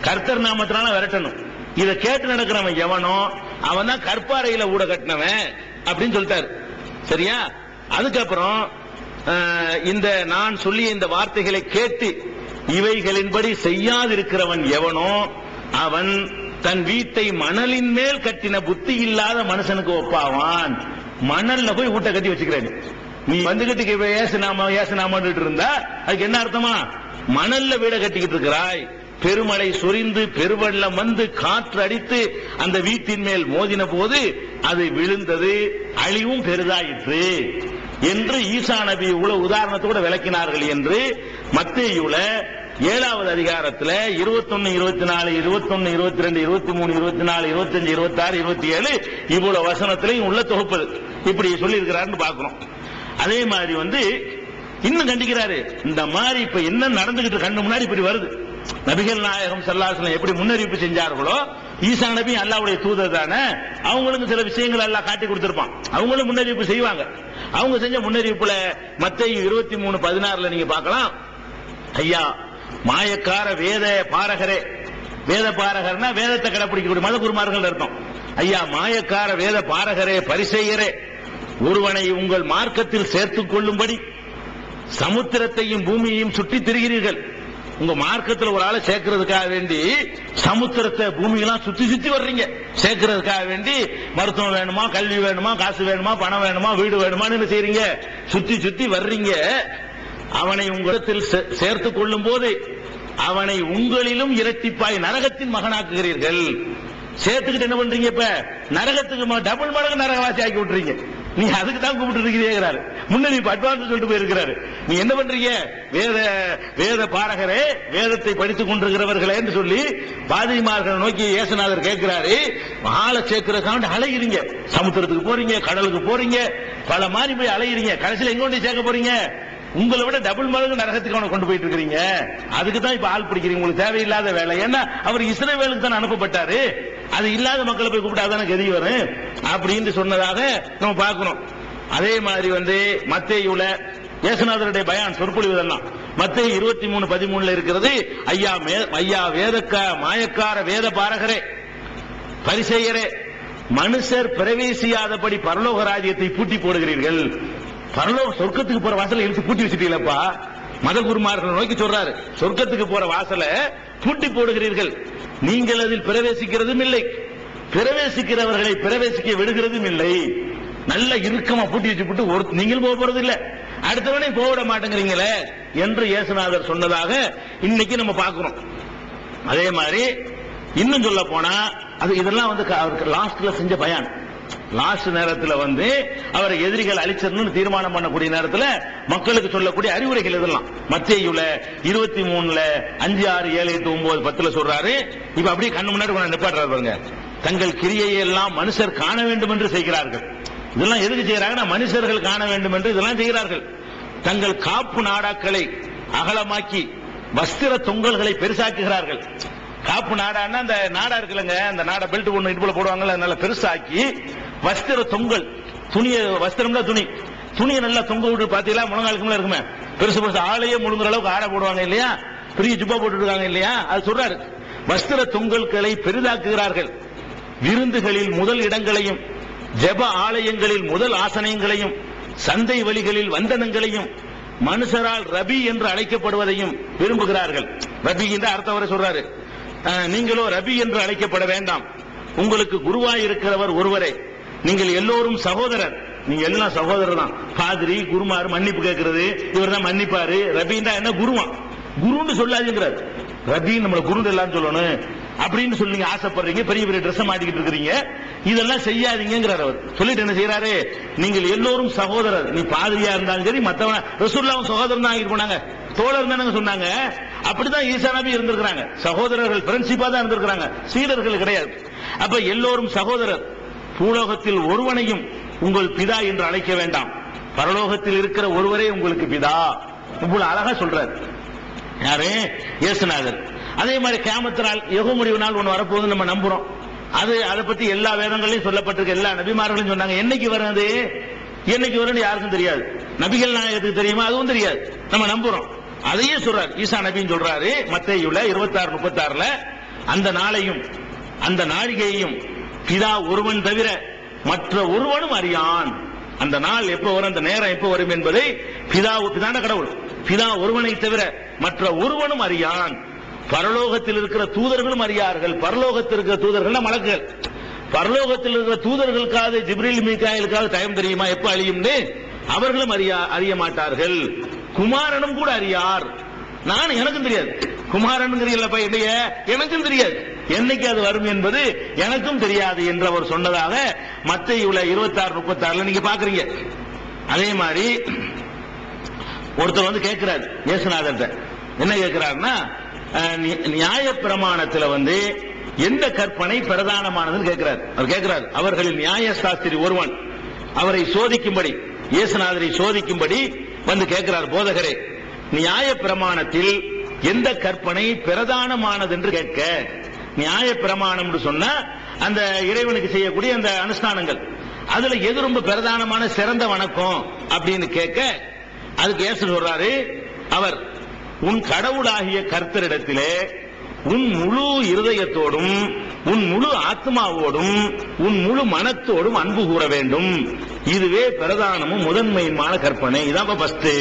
கர்த்தர் நாமத்தினால விரட்டணும். இதை கேட்டு நடக்கிறவன் எவனோ அவன் தான் கற்பாறையில ஊட கட்டினவன் அப்படின்னு சொல்லிட்டாரு. சரியா? அதுக்கப்புறம் இந்த நான் சொல்லிய இந்த வார்த்தைகளை கேட்டு இவைகளின்படி செய்யாதிருக்கிறவன் எவனோ அவன் தன் வீட்டை மணலின் மேல் கட்டின புத்தி இல்லாத மனுஷனுக்கு ஒப்பாவான். மணல்ல போய் வீட்டை கட்டி வச்சுக்கிறேன். நீ வந்துகிட்டு ஏசுநாம இருந்தா அதுக்கு என்ன அர்த்தமா? மணல்ல வீட கட்டிக்கிட்டு இருக்கிறாய். பெருமழை சொரிந்து பெருவெள்ளம் வந்து காற்று அடித்து அந்த வீட்டின் மேல் மோதின போது அது விழுந்தது, அழிவும் பெரிதாயிற்று என்று ஈசா நபி இவ்வளவு உதாரணத்தோடு விளக்கினார்கள் என்று மத்தேயுல 7வது அதிகாரத்தில் 21, 24, 21, 22, 23, 24, 25, 26, 27 இவ்வளவு வசனத்திலையும் உள்ள தொகுப்பது இப்படி சொல்லி இருக்கிறாருன்னு பார்க்கிறோம். அதே மாதிரி இன்னும் கண்டிக்கிறாரு. இந்த மாதிரி இப்ப என்ன நடந்துகிட்டு கண்ணு முன்னாடி இப்படி வருது. நபிகள் நாயகம் ஸல்லல்லாஹு அலைஹி வஸல்லம் எப்படி முன்னறிவிப்பு செஞ்சார்களோ, ஈசா நபி அல்லாஹ்வுடைய தூதர் தானே, அவங்களுக்கு சில விஷயங்கள் அல்லாஹ் காட்டி கொடுத்திருப்பான், அவங்களும் முன்னறிவிப்பு செய்வாங்க. அவங்க செஞ்ச முன்னறிவிப்புல மத்தேயு 23:16 நீங்க பார்க்கலாம். ஐயா மாயக்கார வேத பாரகரே, வேத பாரகர்னா வேதத்தை கடைபிடிக்கக்கூடிய மத குருமார்கள் அர்த்தம். ஐயா மாயக்கார வேத பாரகரே பரிசேயரே, ஒருவனை உங்கள் மார்க்கத்தில் சேர்த்துக் கொள்ளும்படி சமுத்திரத்தையும் பூமியையும் சுற்றி திரிகிறீர்கள். உங்க மார்க்கத்தில் ஒரு ஆளை சேர்க்கிறதுக்காக வேண்டி சமுத்திரத்தை பூமியெல்லாம் சுத்தி சுத்தி வர்றீங்க. சேர்க்கிறதுக்காக வேண்டி மருத்துவம் வேணுமா, கல்வி வேணுமா, காசு வேணுமா, பணம் வேணுமா, வீடு வேணுமான்னு என்ன செய்றீங்க? சுத்தி சுத்தி வர்றீங்க. அவனை உங்களிடத்தில் சேர்த்துக் கொள்ளும் போது அவனை உங்களிலும் இரட்டிப்பாய் நரகத்தின் மகனாக்குகிறீர்கள். சேர்த்துக்கிட்டு என்ன பண்றீங்க? இப்ப நரகத்துக்கு டபுள் மடங்கு நரகவாசி ஆக்கி விட்டுறீங்க. நீ அதுக்கு தான் கூப்பிட்டு இருக்கிறீங்கிறாரு. முன்னாடி அட்வான்ஸ் சொல்லிட்டு போயிருக்கிறாரு. நீ என்ன பண்றீங்க? வேத பாரகரே, வேதத்தை படித்துக் கொண்டிருக்கிறவர்களே என்று சொல்லி பாதிரிமார்கள் நோக்கி இயேசுநாதர் கேட்கிறாரு. ஆளை சேர்க்கிறதுக்காக அலைகிறீங்க, சமுத்திரத்துக்கு போறீங்க, கடலுக்கு போறீங்க, பல மாதிரி போய் அலைகிறீங்க. கடைசியில் எங்க கொண்டு சேர்க்க போறீங்க? உங்களை விட டபுள் மடங்கு நரகத்துக்கு அவனை கொண்டு போயிட்டு இருக்கிறீங்க. அதுக்கு தான் இப்ப ஆள் பிடிக்கிறீங்க. உங்களுக்கு தேவையில்லாத வேலை. ஏன்னா அவர் இஸ்ரவேலுக்கு தான் அனுப்பப்பட்டாரு. அது இல்லாத மக்களை போய் கூப்பிட்டாதானே கதி வரும் அப்படின்னு சொன்னதாக நம்ம பார்க்கிறோம். அதே மாதிரி மத்தேயுல இயேசுநாதருடைய பயான் சொற்பொழிவதெல்லாம் மத்தேயு 23:13 இருக்கிறது. ஐயா மாயக்கார வேத பாரகரே பரிசேயரே, மனுஷர் பிரவேசியாதபடி பரலோக ராஜ்யத்தை பூட்டி போடுகிறீர்கள். பரலோக சொர்க்கத்துக்கு போற வாசலை இழுத்து பூட்டி வச்சுட்டீங்களப்பா. மத குருமார்கள் நோக்கி சொல்றாரு, சொர்க்கத்துக்கு போற வாசலை பூட்டி போடுகிறீர்கள், நீங்கள் அதில் பிரவேசிக்கிறதும் இல்லை, பிரவேசிக்கிறவர்களை பிரவேசிக்க விடுகிறதும் இல்லை. நல்ல இறுக்கமா பூட்டி வச்சுட்டு நீங்கள் போக போறது இல்ல, அடுத்தவனே போக மாட்டேங்கிறீங்களே என்று இயேசுநாதர் சொன்னதாக இன்னைக்கு நம்ம பார்க்கிறோம். அதே மாதிரி இன்னும் சொல்ல போனா இதெல்லாம் அவருக்கு லாஸ்ட்ல செஞ்ச பயான். லாஸ்ட் நேரத்தில் அவரை எதிரிகள் அழிச்சிடணும்னு தீர்மானம் பண்ணக்கூடிய நேரத்தில் மக்களுக்கு சொல்லக்கூடிய அறிவுரைகள் இதெல்லாம் மத்தேயுல 23 5, 6, 7, 8, 9, 10 சொல்றாரு. இப்ப அப்படியே கண்ணு முன்னாடி நிப்பாட்டுறாரு பாருங்க. தங்கள் கிரியையை எல்லாம் மனுஷர் காண வேண்டும் என்று செய்கிறார்கள். இதெல்லாம் எதுக்கு செய்யறாங்கன்னா மனுஷர்கள் காண வேண்டும் என்று இதெல்லாம் செய்கிறார்கள். தங்கள் காப்பு நாடாக்களை அகலமாக்கி வஸ்திர தொங்கல்களை பெருசாக்குகிறார்கள். காப்பு நாடான்னா அந்த நாடா இருக்குல்லங்க, அந்த நாடா பெல்ட் ஒண்ணு இடுப்புல போடுவாங்கல்ல, நல்ல பெருசாக்கி வஸ்திர தொங்கல், துணியை வஸ்திரம்ல துணியை நல்லா தொங்க விட்டு பாத்தீங்களா, முழங்காலுக்கு இருக்குமே பெருசு பெருசு ஆளையே முழுங்குற அளவுக்கு ஆடை போடுவாங்க இல்லையா, பெரிய ஜுப்பா போட்டு இருக்காங்க இல்லையா, அது சொல்றாரு. வஸ்திர தொங்கல்களை பெரிதாக்குகிறார்கள். விருந்துகளில் முதல் இடங்களையும், ஜெப ஆலயங்களில் முதல் ஆசனங்களையும், சந்தை வழிகளில் வந்தனங்களையும், மனுஷரால் ரபி என்று அழைக்கப்படுவதையும் விரும்புகிறார்கள். ரபி என்ற அர்த்தம் வரை சொல்றாரு. நீங்களோ ரபி என்று அழைக்கப்பட வேண்டாம், உங்களுக்கு குருவாய் இருக்கிறவர் ஒருவரே, நீங்கள் எல்லோரும் சகோதரர். நீங்க எல்லாம் சகோதரர் தான். பாதிரி குருமார் மன்னிப்பு கேட்கிறது, இவர் தான் மன்னிப்பாரு. ரபின்னா என்ன? குருவான். குருன்னு சொல்லாதுங்கிறார். ரபி நம்மள குரு எல்லாம் சொல்லணும். அப்படின்னு சொல்லி ஆசைப்படுறீங்க, பெரிய பெரிய ட்ரெஸ் மாட்டிக்கிட்டு இருக்கிறீங்க, இதெல்லாம் செய்யாதீங்கிறார். அவர் சொல்லிட்டு என்ன செய்யறாரு, நீங்கள் எல்லோரும் சகோதரர், நீ பாதிரியா இருந்தாலும் சரி மத்தவன் ரசூலுல்லாஹ் சகோதரன் தான் ஆகிட்டு போனாங்க, தோழர் தானே சொன்னாங்க. அப்படிதான் ஈசா நபி இருந்திருக்கிறாங்க, சகோதரர்கள் ஃப்ரெண்ட்ஷிப்பா தான் இருந்திருக்கிறாங்க, சீடர்கள் கிடையாது. அப்ப எல்லோரும் சகோதரர். பூலோகத்தில் ஒருவனையும் உங்கள் பிதா என்று அழைக்க வேண்டாம், பரலோகத்தில் இருக்கிற ஒருவரே உங்களுக்கு பிதா. இவ்வளவு அழகா சொல்றாரு யாரு, இயேசுநாதர். அதே மாதிரி கியாமத் நாள், யுக முடிவு நாள் ஒன்று வரப்போகுது நம்ம நம்புறோம். அதை பத்தி எல்லா வேதங்களையும் சொல்லப்பட்டிருக்க, எல்லா நபிமார்களும் சொன்னாங்க. என்னைக்கு வருது, என்னைக்கு வரும்னு யாருக்கும் தெரியாது. நபிகள் நாயகத்துக்கு தெரியுமா, அதுவும் தெரியாது. நம்ம நம்புறோம். அதையே சொல்றாரு ஈசா நபின்னு சொல்றாரு மத்தேயுல 26:36. அந்த நாளையும் அந்த நாழிகையையும் பிதா ஒருவன் தவிர மற்ற ஒருவனும் அறியான். அந்த நாள் எப்ப வரும், அந்த நேரம் எப்ப வரும் என்பதை பிதான கடவுள், பிதா ஒருவனை தவிர மற்ற ஒருவனும் அறியான். பரலோகத்தில் இருக்கிற தூதர்களும் அறியார்கள். பரலோகத்தில் இருக்கிற தூதர்கள் மலக்குகள். பரலோகத்தில் இருக்கிற தூதர்களுக்காக, ஜிப்ரீல் மீகாயிலுக்காக டைம் தெரியுமா எப்ப அழியும்னு? அவர்களும் அறிய மாட்டார்கள். குமாரனும் கூட அறியார். நான் எனக்கும் தெரியாது, குமாரன் எனக்கும் தெரியாது, என்னைக்கு அது வரும் என்பது எனக்கும் தெரியாது என்று அவர் சொன்னதாக மத்தேயுல 26:36 நீங்க பாக்குறீங்க. அதே மாதிரி ஒருத்தர் கேட்கிறார் இயேசுநாதர், என்ன கேட்கிறாருன்னா, நியாய பிரமாணத்தில் எந்த கற்பனை பிரதானமானதுன்னு கேட்கிறார். அவர் கேட்கிறார், அவர்களில் நியாய சாஸ்திரி ஒருவன் அவரை சோதிக்கும்படி, இயேசுநாதரை சோதிக்கும்படி கேட்கிறார், போதகரே நியாய பிரமாணத்தில் எந்த கற்பனை பிரதானமானது என்று கேட்க. நியாய பிரமாணம் சொன்னா அந்த இறைவனுக்கு செய்யக்கூடிய அந்த அனுஷ்டானங்கள், அதுல எது ரொம்ப பிரதானமான சிறந்த வணக்கம் அப்படின்னு கேட்க, அதுக்கு இயேசு சொல்றாரு, அவர் உன் கடவுளாகிய கர்த்தரிடத்திலே உன் முழு இருதயத்தோடும் உன் முழு ஆத்மாவோடும் உன் முழு மனத்தோடும் அன்பு கூற வேண்டும். இதுவே பிரதானமும் முதன்மையுமான கற்பனை. இதான் ஃபர்ஸ்ட்.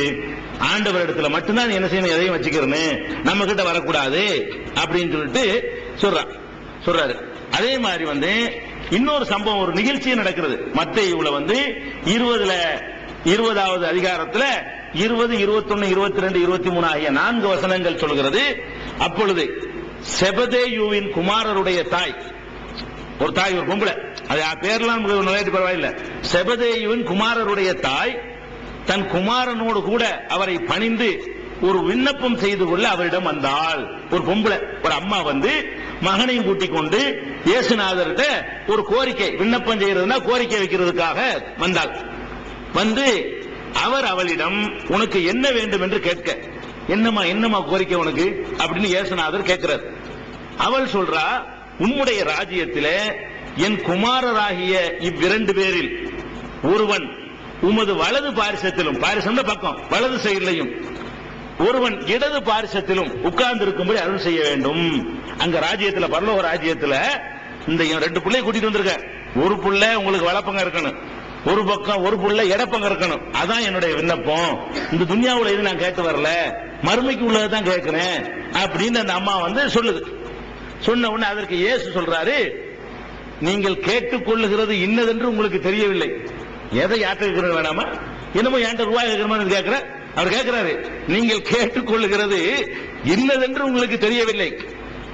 ஆண்டவரிடத்துல மட்டும்தான் என்ன செய்யணும், எதையும் வச்சுக்கிறேன்னு நம்ம கிட்ட வரக்கூடாது அப்படின்னு சொல்லிட்டு சொல்றாரு. அதே மாதிரி இன்னொரு சம்பவம், ஒரு நிகழ்ச்சி நடக்கிறது மத்தேயுல 20வது அதிகாரத்துல 20, 21, 22, 23 ஆகிய 4 வசனங்கள் சொல்கிறது. அப்பொழுது செபதேயுவின் குமாரருடைய தாய், ஒரு தாய், ஒரு பொம்பளை, அது பேர்லாம் நுழையிட்டு பரவாயில்லை, செபதேயுவின் குமாரருடைய தாய் தன் குமாரனோடு கூட அவரை பணிந்து ஒரு விண்ணப்பம் செய்து கொள்ள அவரிடம் வந்தாள். ஒரு பொம்பளை, ஒரு அம்மா மகனையும் கூட்டிக் கொண்டு இயேசுநாதர்கிட்ட ஒரு கோரிக்கை, விண்ணப்பம் செய்யறதுன்னா கோரிக்கை வைக்கிறதுக்காக வந்தாள். அவர் அவளிடம் உனக்கு என்ன வேண்டும் என்று கேட்க, என்னமா கோரிக்கை உனக்கு அப்படின்னு இயேசுநாதர் கேட்கிறார். அவள் சொல்றா, உம்முடைய ராஜ்யத்திலே என் குமாரராகிய இவ்விரண்டு பேரில் ஒருவன் உமது வலது பாரிசத்திலும், பாரிசம் பக்கம் வலது சைடிலையும், ஒருவன் இடது பாரிசத்திலும் உட்கார்ந்து இருக்கும்படி அருள் செய்ய வேண்டும். அங்க ராஜ்யத்தில், பரலோக ராஜ்யத்தில் இந்த 2 பிள்ளையை கூட்டிட்டு வந்திருக்க, ஒரு புள்ள உங்களுக்கு வலப்பங்க இருக்கணும், ஒரு பக்கம் ஒரு புள்ள இடப்பங்க இருக்கணும். அதான் என்னுடைய விண்ணப்பம். இந்த துன்யாவுல இது நான் கேட்டு வரல, மறுமைக்கு உள்ளதான் கேட்கிறேன் அப்படின்னு அந்த அம்மா சொல்லுது. சொன்ன உடனே அதற்கு இயேசு சொல்றாரு, நீங்கள் கேட்டுக்கொள்ளுகிறது இன்னதென்று உங்களுக்கு தெரியவில்லை. எதை யாத்திரை வேணாமா, என்னமோ என்கிட்ட ரூபாய் கேட்கிற மாதிரி கேட்கிற. அவர் கேட்கிறாரு, நீங்கள் கேட்டுக்கொள்ளுகிறது இன்னதென்று உங்களுக்கு தெரியவில்லை.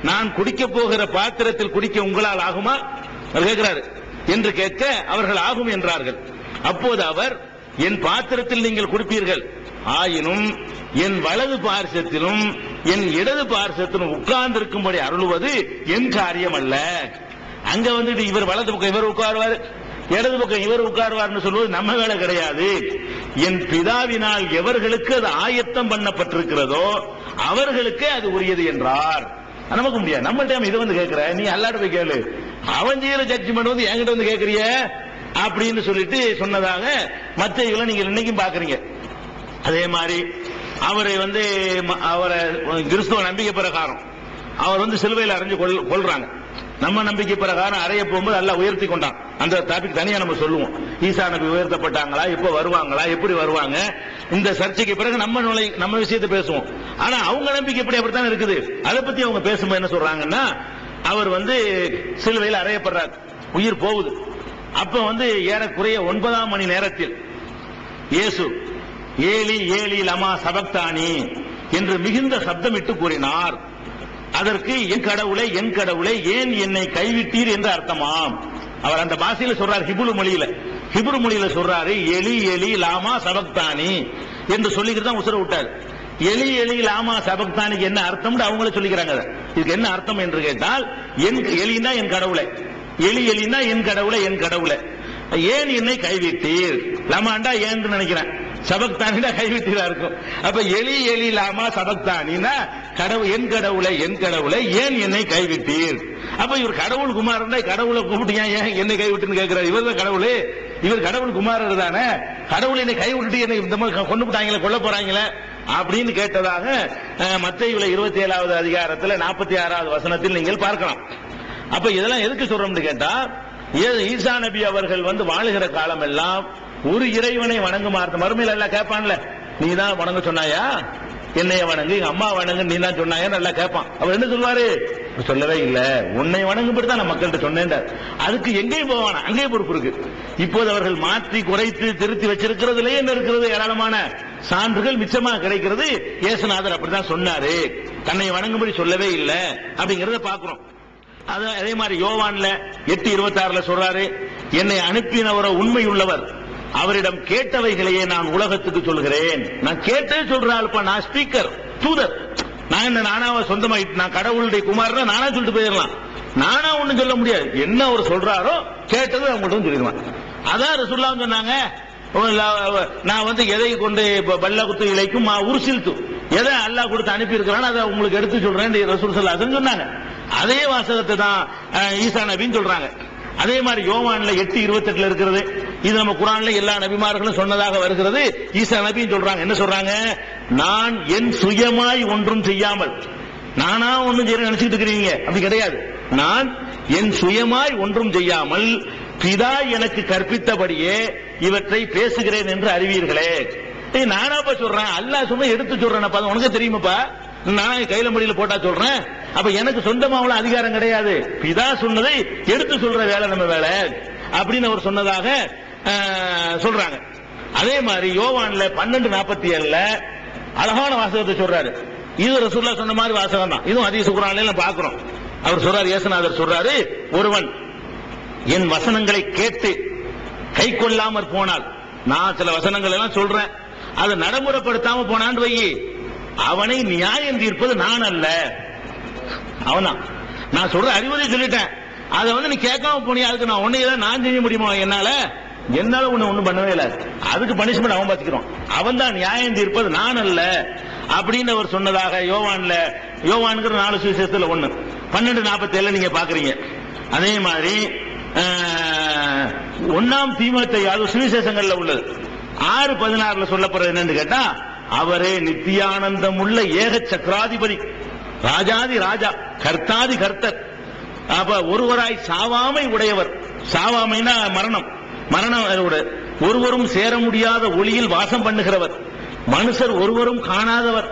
நான் குடிக்க போகிற பாத்திரத்தில் குடிக்க உங்களால் ஆகுமா அவர் கேட்கிறாரு என்று கேட்க, அவர்கள் ஆகும் என்றார்கள். அப்போது அவர், என் பாத்திரத்தில் நீங்கள் குடிப்பீர்கள், ஆயினும் என் வலது பார்சத்திலும் என் இடது பார்சத்திலும் உட்கார்ந்து இருக்கும்படி அருளுவது என் காரியம் அல்ல. அங்க இவர் வலது பக்கம் இவர் உட்காருவார், இடது பக்கம் இவர் உட்காருவார் சொல்வது நம்ம வேலை கிடையாது. என் பிதாவினால் எவர்களுக்கு அது ஆயத்தம் பண்ணப்பட்டிருக்கிறதோ அவர்களுக்கே அது உரியது என்றார். நமக்கு முடியாது, நம்ம டைம் இதை கேட்கிற, நீ அல்லாட போய் கேளு, அவன் செய்யற ஜட்ஜ்மெண்ட் என்கிட்ட கேட்கறிய அப்படின்னு சொல்லிட்டு சொன்னதாக மத்தேயுல நீங்க இன்னைக்கும் பாக்குறீங்க. அதே மாதிரி அவரை கிறிஸ்துவ நம்பிக்கை பிரகாரம் அவர் சிலுவையில் அறைஞ்சு கொள்றாங்க. நம்ம நம்பிக்கை பிரகாரம் அறைய போகும்போது நல்லா உயர்த்தி கொண்டான். அந்த டாபிக் தனியா நம்ம சொல்லுவோம். ஈசா நபி உயர்த்தப்பட்டாங்களா, எப்ப வருவாங்களா, எப்படி வருவாங்க, இந்த சர்ச்சைக்கு பிறகு நம்ம விஷயத்தை பேசுவோம். ஆனா அவங்க நம்பிக்கை எப்படி அப்படித்தான் இருக்குது. அதை பத்தி அவங்க பேசும்போது என்ன சொல்றாங்கன்னா, அவர் சிலுவையில் அறையப்படுறார், உயிர் போகுது. அப்ப ஏறக்குறைய 9ஆம் மணி நேரத்தில் இயேசு ஏலி ஏலி லமா சபக்தானி என்று மிகுந்த சப்தமிட்டு கூறினார். அதற்கு என் கடவுளை ஏன் என்னை கைவிட்டீர் என்று அர்த்தமாம். அவர் அந்த பாஷையில சொல்றார், ஹிப்ரு மொழியில சொல்றாரு, எலி லாமா சபக்தானி என்று சொல்லிக்கிட்டு தான் உசுர விட்டார். எலி லாமா சபக்தானிக்கு என்ன அர்த்தம் அவங்கள சொல்லிக்கிறாங்க. இதுக்கு என்ன அர்த்தம் என்று கேட்டால், எலினா என் கடவுளை, எலினா என் கடவுளை ஏன் என்னை கைவிட்டீர். லமாண்டா ஏன்னு நினைக்கிறேன், சபக்தானினா கைவிட்டீரா இருக்கும். அப்ப எலி லாமா சபக்தானினா என் கடவுளை ஏன் என்னை கைவிட்டீர். அப்ப இவர் கடவுள் குமாரன், கடவுளை கூப்பிட்டு ஏன் என்னை கைவிட்டுன்னு கேட்கிறார். இவர் தான் கடவுள், இவர் கடவுள் குமாரர் தானே, கடவுள் என்னை கைவிட்டு என்னை இந்த மாதிரி கொண்டு போட்டாங்களே, கொல்ல போறாங்களே அப்படின்னு கேட்டதாக மத்தேயுல 27வது அதிகாரத்தில் 46வது வசனத்தில் நீங்கள் பார்க்கலாம். அப்ப இதெல்லாம் எதுக்கு சொல்றோம்னு கேட்டா, ஈசா நபி அவர்கள் வாழுகிற காலம் எல்லாம் ஒரு இறைவனை வணங்குமாறு மறுமையில் எல்லாம் கேட்பான்ல, நீ தான் வணங்க சொன்னாயா, என்னைய வணங்கு, எங்க அம்மா வணங்கு நீ தான் சொன்னாயா நல்லா கேட்பான். அவர் என்ன சொல்வாரு, சொல்லவே இல்ல, உன்னை வணங்கும்படி தான் நான் மக்கள்கிட்ட சொன்னேன். அதுக்கு எங்கேயும் போவானா, அங்கேயும் பொறுப்பு இருக்கு. இப்போது அவர்கள் மாற்றி குறைத்து திருத்தி வச்சிருக்கிறதுலயே என்ன இருக்கிறது, ஏராளமான சான்றுகள் மிச்சமாக கிடைக்கிறது. இயேசுநாதர் அப்படிதான் சொன்னாரு, தன்னை வணங்கும்படி சொல்லவே இல்லை அப்படிங்கறத பாக்குறோம். அதே மாதிரி யோவான்ல 8:26 சொல்றாரு, என்னை அனுப்பினவர உண்மை உள்ளவர், அவரிடம் கேட்டவைகளையே நான் உலகத்துக்கு சொல்கிறேன். நான் கேட்டே சொல்றாள்ப்பா, நான் ஸ்பீக்கர், தூதர். நான் நானாவ சொந்தமா, நான் கடவுளுடைய குமாரன் நானா சொல்லிட்டு போயிடலாம், நானா ஒண்ணும் சொல்ல முடியாது. என்ன அவர் சொல்றாரோ கேட்டது அவங்கள்ட்ட சொல்லிடுவான். அதான் ரசூலுல்லாஹ் சொன்னாங்க, நான் எதை கொண்டு பல்லகுத்து இலைக்கும் உருசில்து, எதை அல்லாஹ் கொடுத்து அனுப்பி இருக்கிறான்னு அதை உங்களுக்கு எடுத்து சொல்றேன் ரசூல் ஸல்லல்லாஹு அலைஹி வஸல்லம் சொன்னாங்க. அதே வாசகத்தை தான் ஈசா நபின்னு சொல்றாங்க. அதே மாதிரி யோவான்ல 8:28 இருக்கிறது. இது நம்ம குர்ஆன்ல எல்லா நபிமார்களும் சொன்னதாக வருகிறது. ஈசா நபின்னு சொல்றாங்க. என்ன சொல்றாங்க, நான் என் சுயமாய் ஒன்றும் செய்யாமல், நானா ஒன்றும் செய்ய நினைச்சிட்டு இருக்கிறீங்க, அப்படி கிடையாது. நான் என் சுயமாய் ஒன்றும் செய்யாமல் பிதா எனக்கு கற்பித்தபடியே இவற்றை பேசுகிறேன் என்று அறிவீர்களே. நானாப்பா சொல்றேன், அல்லாஹ் சொன்ன எடுத்து சொல்றேன், உனக்கு தெரியுமாப்பா, நான் கையில மடியில போட்டா சொல்றேன். அப்ப எனக்கு சொந்தமாவுல அதிகாரம் கிடையாது, பிதா சொன்னதை எடுத்து சொல்ற வேலை நம்ம வேலை அப்படின்னு அவர் சொன்னதாக சொல்றாங்க. அதே மாதிரி யோவான்ல 12:47 அழகான வாசகத்தை சொல்றாரு. இது ரசூலுல்லாஹ் சொன்ன மாதிரி வாசகம் தான். இதுவும் ஹதீஸ் குர்ஆன்ல பாக்குறோம். அவர் சொல்றாரு, இயேசுநாதர் சொல்றாரு, ஒருவன் என் வசனங்களை கேட்டு கை கொள்ளாமற் போனால், நான் சில வசனங்கள் எல்லாம் சொல்றேன், அதை நடைமுறைப்படுத்தாம போனான்னு வை, அவனை நியாயம் தீர்ப்பது நான் அல்ல, அவன்தான். நான் சொல்ற அறிவுரை சொல்லிட்டேன், அதை நீ கேட்காம போனியா, அதுக்கு நான் ஒன்னையதான் நான் செய்ய முடியுமா, என்னால ஒண்ணும் பண்ணவே இல்லை, அதுக்கு பனிஷ்மெண்ட் அவன் பாத்துக்கிறோம், அவன் தான் நியாயம் தீர்ப்பது நான் அல்ல அப்படின்னு அவர் சொன்னதாக யோவான்கிற 4 சுவிசேஷத்துல 1 12:47 நீங்க பாக்குறீங்க. அதே மாதிரி 1 தீமோத்தேயு சுவிசேஷங்கள்ல உள்ளது 6:16 சொல்லப்படுறது என்னன்னு கேட்டா, அவரே நித்தியானந்தம் உள்ள ஏக சக்கராதிபதி, ராஜாதி ராஜா, கர்த்தாதி கர்த்தர், அப்ப ஒருவராய் சாவாமை உடையவர். சாவாமைனா மரணம் ஒருவரும் சேர முடியாத ஒளியில் வாசம் பண்ணுகிறவர், மனுஷர் ஒருவரும் காணாதவர்,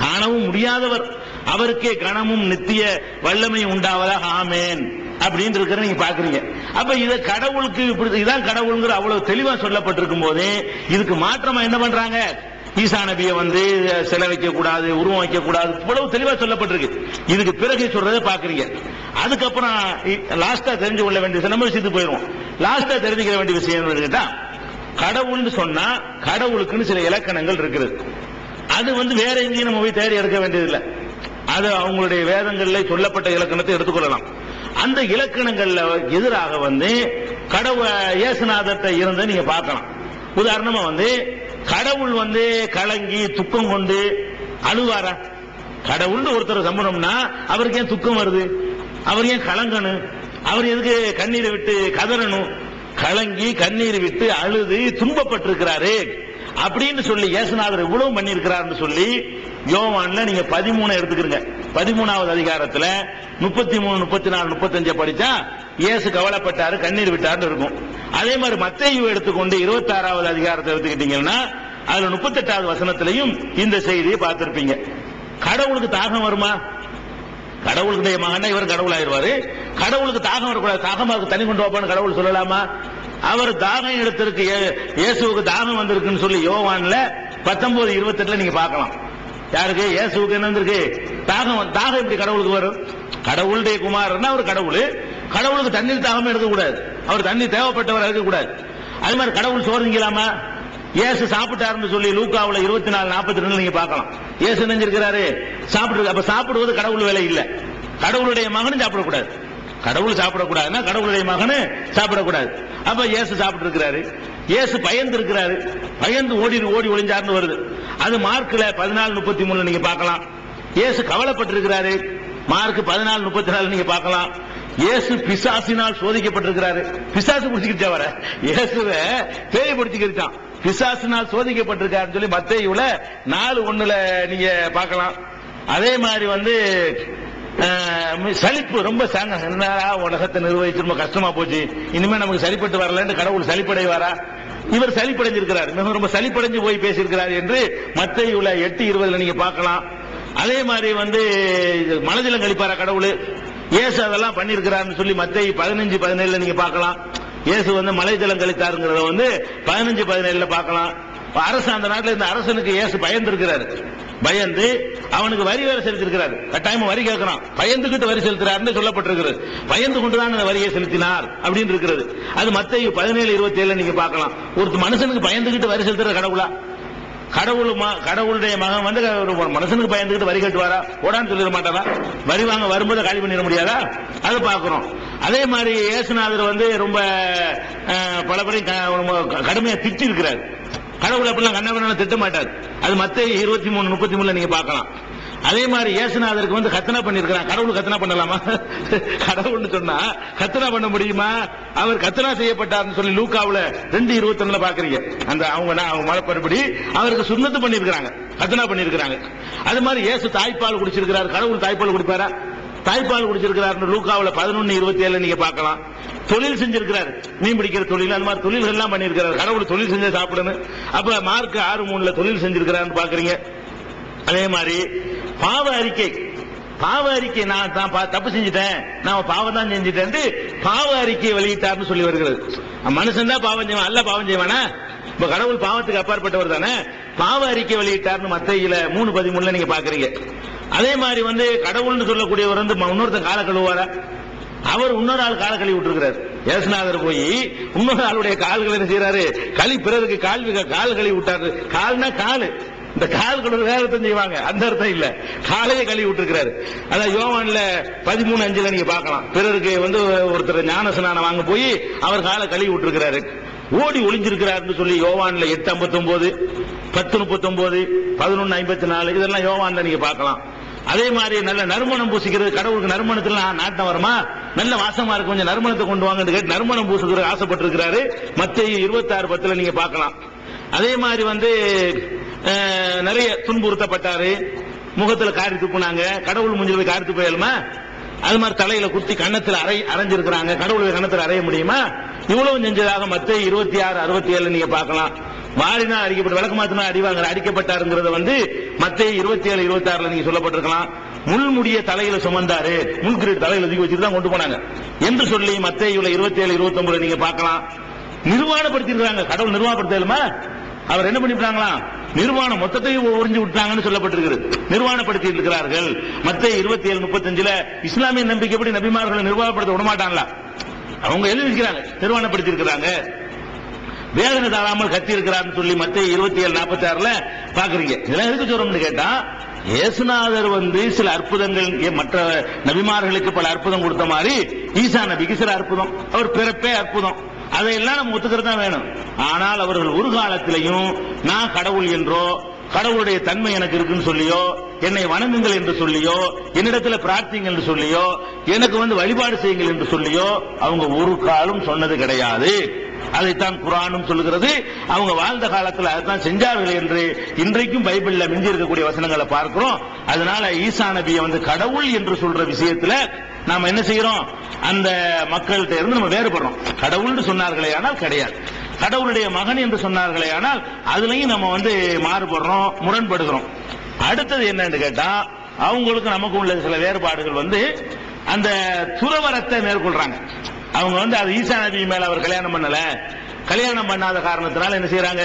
காணவும் முடியாதவர், அவருக்கே கணமும் நித்திய வல்லமை உண்டாவதாக ஆமேன் அப்படின்னு இருக்கிற நீங்க பாக்குறீங்க. அப்ப இத கடவுளுக்கு இதான் கடவுள்ங்கிற அவ்வளவு தெளிவா சொல்லப்பட்டிருக்கும் போது, இதுக்கு மாற்றமா என்ன பண்றாங்க, ஈசா நபியை சிலை வைக்க கூடாது, உருவம் வைக்க கூடாது, இவ்வளவு தெளிவா சொல்லப்பட்டிருக்கு. இதுக்கு பிறகு சொல்றதை பாக்குறீங்க. அதுக்கப்புறம் லாஸ்டா தெரிஞ்சு கொள்ள வேண்டிய விஷயம், நம்ம விஷயத்துக்கு போயிடுவோம். லாஸ்டா தெரிஞ்சுக்க வேண்டிய விஷயம் கேட்டா, கடவுள்னு சொன்னா கடவுளுக்குன்னு சில இலக்கணங்கள் இருக்குது. அது வேற எங்கேயும் நம்ம போய் தேடி எடுக்க வேண்டியதில்லை. அது அவங்களுடைய வேதங்கள்ல சொல்லப்பட்ட இலக்கணத்தை எடுத்துக்கொள்ளலாம். அந்த இலக்கணங்கள்ல எதிராக கடவுள் இயேசுநாதர்ட்ட இருந்து நீங்க பார்க்கலாம். உதாரணமா கடவுள் கலங்கி துக்கம் கொண்டு அழுவாரா? கடவுள் ஒருத்தர் சம்பளம்னா அவருக்கு ஏன் துக்கம் வருது? அவர் ஏன் கலங்கணும்? அவர் எதுக்கு கண்ணீரை விட்டு கதறணும்? கலங்கி கண்ணீர் விட்டு அழுது துன்பப்பட்டிருக்கிறாரு அப்படின்னு சொல்லி இயேசுநாதர் இவ்வளவு பண்ணியிருக்கிறார் சொல்லி யோவான்ல நீங்க 13 எடுத்துக்கிறீங்க. 13வது அதிகாரத்துல 33, 34, 35 படிச்சா இயேசு கவலைப்பட்டாரு, கண்ணீர் விட்டாருன்னு இருக்கும். அதே மாதிரி மத்தேயு எடுத்துக்கொண்டு 26வது அதிகாரத்தை எடுத்துக்கிட்டீங்கன்னா அதுல 38வது வசனத்திலையும் இந்த செய்தியை பார்த்திருப்பீங்க. கடவுளுக்கு தாகம் வருமா? கடவுளுடைய மகன் இவர் கடவுள் ஆயிடுவாரு. கடவுளுக்கு தாகம் வரக்கூடாது, தாகமாக தனி கொண்டு வாப்பான்னு கடவுள் சொல்லலாமா? அவர் தாகம் எடுத்திருக்கு, இயேசுவுக்கு தாகம் வந்திருக்குன்னு சொல்லி யோவான்ல 19:28 நீங்க பார்க்கலாம். யாருக்கு? இயேசுவுக்கு என்ன வந்திருக்கு? தாகம் எப்படி கடவுளுக்கு வரும்? கடவுளுடைய குமாரன்னா அவர் கடவுளுக்கு தண்ணீர் தாகமே இருக்கக்கூடாது, அவர் தண்ணீர் தேவைப்பட்டவர் இருக்கக்கூடாது. அது மாதிரி கடவுள் சோறு திங்கலாமா? இயேசு சாப்பிட்டாருன்னு சொல்லி லூக்காவுல 24:42 நீங்க பார்க்கலாம். இயேசு நினைஞ்சிருக்கிறாரு சாப்பிட்டு. அப்ப சாப்பிடுவது கடவுள் வேலை இல்ல, கடவுளுடைய மகனும் சாப்பிடக்கூடாது. கடவுள் சாப்பிடக்கூடாதுன்னா கடவுளுடைய மகனு சாப்பிடக்கூடாது. அப்ப இயேசு சாப்பிட்டு இருக்கிறாரு. இயேசு பயந்து இருக்கிறாரு, பயந்து ஓடி ஒளிஞ்சாருன்னு வருது. அது மார்க்ல 14:33 நீங்க பார்க்கலாம். இயேசு கவலைப்பட்டிருக்கிறாரு, மார்க் 14:34 நீங்க பார்க்கலாம். இயேசு பிசாசினால் சோதிக்கப்பட்டிருக்கிறாரு. பிசாசு பிடிச்சிக்கிச்சா வர இயேசுவை பேய் பிடிச்சிக்கிச்சான், பிசாசினால் சோதிக்கப்பட்டிருக்காருன்னு சொல்லி மத்தேயுல 4:1 நீங்க பார்க்கலாம். அதே மாதிரி சலிப்பு ரொம்ப என்னடா உலகத்தை நிர்வகிச்சு ரொம்ப கஷ்டமா போச்சு, இனிமே நமக்கு சரிப்பட்டு வரலன்னு கடவுள் சலிப்படைவாரா? இவர் சலிப்படைஞ்சிருக்கிறார், மிக ரொம்ப சலிப்படைஞ்சு போய் பேசியிருக்கிறார் என்று மத்தேயுல 8:20 நீங்க பார்க்கலாம். அதே மாதிரி மனதிலும் கழிப்பாரா கடவுள்? இயேசு அதெல்லாம் பண்ணிருக்கிறார்னு சொல்லி மத்தேயு 15:17 நீங்க பார்க்கலாம். இயேசு மலை ஜலம் கழித்தாருங்கிறத 15:17 பார்க்கலாம். அரசு அந்த நாட்டில் இருந்த அரசனுக்கு இயேசு பயந்திருக்கிறாரு, பயந்து அவனுக்கு வரி வேற செலுத்திருக்கிறார். கட்டாயமா வரி கேட்கிறான், பயந்துகிட்டு வரி செலுத்துறாருன்னு சொல்லப்பட்டிருக்கிறது. பயந்து கொண்டுதான் அந்த வரியை செலுத்தினார் அப்படின்னு இருக்கிறது. அது மத்தேயு 17:27 நீங்க பார்க்கலாம். ஒரு மனுஷனுக்கு பயந்துகிட்டு வரி செலுத்துற கடவுளா? கடவுளுடைய மகன் ஒரு மனுஷனுக்கு பயந்துகிட்டு வரி கட்டுவாரா? ஓடான்னு சொல்லிட மாட்டாரா? வரி வாங்க வரும்போது காலி பண்ணிட முடியாதா? அதை பார்க்கிறோம். அதே மாதிரி இயேசுநாதர் ரொம்ப பல பேரையும் கடுமையா திட்டி இருக்கிறார். கடவுள் அப்படிலாம் கண்ணாபண்ண திட்ட மாட்டார். அது மத்தேயு 23:33 நீங்க பார்க்கலாம். அதே மாதிரி இயேசுநாதருக்கு கத்தனா பண்ணிருக்கிறான். கடவுள் கத்தனா பண்ணலாமா? கடவுள்னு சொன்னா கத்தனா பண்ண முடியுமா? அவர் கத்தனா செய்யப்பட்டார்னு சொல்லி லூக்காவுல 2:21 பாக்குறீங்க. அவங்க மலைப்படி அவருக்கு சுன்னத்து பண்ணிருக்கிறாங்க, கத்தனா பண்ணிருக்கிறாங்க. அது மாதிரி இயேசு தாய்ப்பால் குடிச்சிருக்கிறார். கடவுள் தாய்ப்பால் குடிப்பாரா? தாய்ப்பால் குடிச்சிருக்கிறார். லூக்காவுல 11:27 நீங்க பார்க்கலாம். தொழில் செஞ்சிருக்கிறார், மீன் பிடிக்கிற தொழில், அந்த மாதிரி தொழில்கள் எல்லாம் பண்ணிருக்கிறார். கடவுள் தொழில் செஞ்ச சாப்பிடணும். அப்ப மார்க் 6:3 தொழில் செஞ்சிருக்கிறார் பாக்குறீங்க. அதே மாதிரி பாவ அறிக்கை நான் தப்பு செஞ்சுட்டேன், நான் பாவம் தான் செஞ்சுட்டேன், பாவ அறிக்கையை வெளியிட்டார்னு சொல்லி வருகிறது. மனுஷன் தான் பாவம் செய்வான், அல்ல பாவம் செய்வானா? இப்ப கடவுள் பாவத்துக்கு அப்பாற்பட்டவர் தானே. பாவ அறிக்கை வெளியிட்டார்னு மத்தேயுல 3:13 நீங்க பாக்குறீங்க. அதே மாதிரி கடவுள்னு சொல்லக்கூடியவர் இன்னொருத்தன் கால கழுவாரா? அவர் இன்னொரு ஆள் கால கழுவி விட்டுருக்கிறார். இயேசுநாதர் போய் இன்னொரு ஆளுடைய கால்கள் என்ன செய்யறாரு? பிறருக்கு கால் கழுவி விட்டாரு. கால்னா காலு, இந்த கால் கழுவு வேற அர்த்தம் செய்வாங்க, அந்த அர்த்தம் இல்ல, காலையே கழுவி விட்டுருக்கிறாரு. அதான் யோவான்ல 13:5 நீங்க பார்க்கலாம். பிறருக்கு ஒருத்தர் ஞான ஸ்நானம் வாங்க போய் அவர் காலை கழுவி விட்டுருக்கிறாரு. ஓடி ஒளிஞ்சிருக்கிறார் சொல்லி யோவான்ல 8:59, 10:39, 11:54 இதெல்லாம் யோவான்ல நீங்க பார்க்கலாம். அதே மாதிரி நல்ல நறுமணம் பூசிக்கிறது. கடவுளுக்கு நறுமணத்துல நாட்டம் வருமா? நல்ல வாசமா இருக்கு, கொஞ்சம் நறுமணத்தை கொண்டு வாங்க கேட்டு நறுமணம் பூசுகிறது ஆசைப்பட்டிருக்கிறாரு. மத்தேயு 26:10 நீங்க பார்க்கலாம். அதே மாதிரி நிறைய துன்புறுத்தப்பட்டாரு, முகத்துல காரி துப்புனாங்க. கடவுள் முஞ்சில் போய் காரி துப்பேலுமா? அது மாதிரி தலையில குத்தி கன்னத்தில் அரைஞ்சிருக்கிறாங்க. கடவுள் கன்னத்தில் அறைய முடியுமா? இவ்வளவு செஞ்சதாக மத்தேயு 26:67 நீங்க பார்க்கலாம். வாரினா அடிக்கப்பட்ட விளக்கு மாத்தினா அடிவாங்க அடிக்கப்பட்டாருங்கிறத மத்தேயு 27:26 நீங்க சொல்லப்பட்டிருக்கலாம். முள்முடிய தலையில சுமந்தாரு, முள்கிரீட் தலையில தூக்கி வச்சுட்டு தான் கொண்டு போனாங்க என்று சொல்லி மத்தேயுல 27:29 நீங்க பார்க்கலாம். நிர்வாணப்படுத்திருக்கிறாங்க. கடவுள் நிர்வாணப்படுத்தலுமா? அவர் என்ன பண்ணிவிட்டாங்களா? நிர்வாணம் மொத்தத்தையும் உறிஞ்சு விட்டாங்கன்னு சொல்லப்பட்டிருக்கிறது. நிர்வாணப்படுத்தி இருக்கிறார்கள். மத்தேயு 27:35 இஸ்லாமிய நம்பிக்கைப்படி நபிமார்களை நிர்வாணப்படுத்த விடமாட்டாங்களா? அவங்க எழுதிக்கிறாங்க, நிர்வாணப்படுத்தி இருக்கிறாங்க. வேதனை தாழாமல் கத்தி இருக்கிறார் சொல்லி மத்தேயு 27:46 பாக்குறீங்க. இதெல்லாம் எதுக்கு சொல்றோம்னு கேட்டா, இயேசுநாதர் சில அற்புதங்கள் மற்ற நபிமார்களுக்கு பல அற்புதம் கொடுத்த மாதிரி ஈசா நபிக்கு சில அற்புதம், அவர் பிறப்பே அற்புதம், அதையெல்லாம் நம்ம ஒத்துக்கிறது தான் வேணும். ஆனால் அவர்கள் ஒரு காலத்திலையும் நான் கடவுள் என்றோ கடவுளுடைய தன்மை எனக்கு இருக்குன்னு சொல்லியோ, என்னை வணங்குங்கள் என்று சொல்லியோ, என்னிடத்துல பிரார்த்திங்கள் என்று சொல்லியோ, எனக்கு வழிபாடு செய்யுங்கள் என்று சொல்லியோ அவங்க ஒரு காலம் சொன்னது கிடையாது. அதைத்தான் குர்ஆனும் சொல்லுகிறது. அவங்க வாழ்ந்த காலத்தில் அதைத்தான் செஞ்சார்கள் என்று இன்றைக்கும் பைபிள்ல மிஞ்சி இருக்கக்கூடிய வசனங்களை பார்க்கிறோம். அதனால ஈசா நபியை கடவுள் என்று சொல்ற விஷயத்துல நாம என்ன செய்யறோம்? அந்த மக்கள்கிட்ட இருந்து நம்ம வேறுபடுறோம். கடவுள் சொன்னார்களே ஆனால் கிடையாது, கடவுளுடைய மகன் என்று சொன்னார்களே ஆனால் அதுலயும் நம்ம மாறுபடுறோம், முரண்படுகிறோம். அடுத்தது என்னன்னு கேட்டா, அவங்களுக்கு நமக்கு உள்ள சில வேறுபாடுகள் அந்த துறவரத்தை மேற்கொள்றாங்க. அவங்க அது ஈசா நபி மேல அவர் கல்யாணம் பண்ணல, கல்யாணம் பண்ணாத காரணத்தினால என்ன செய்யறாங்க?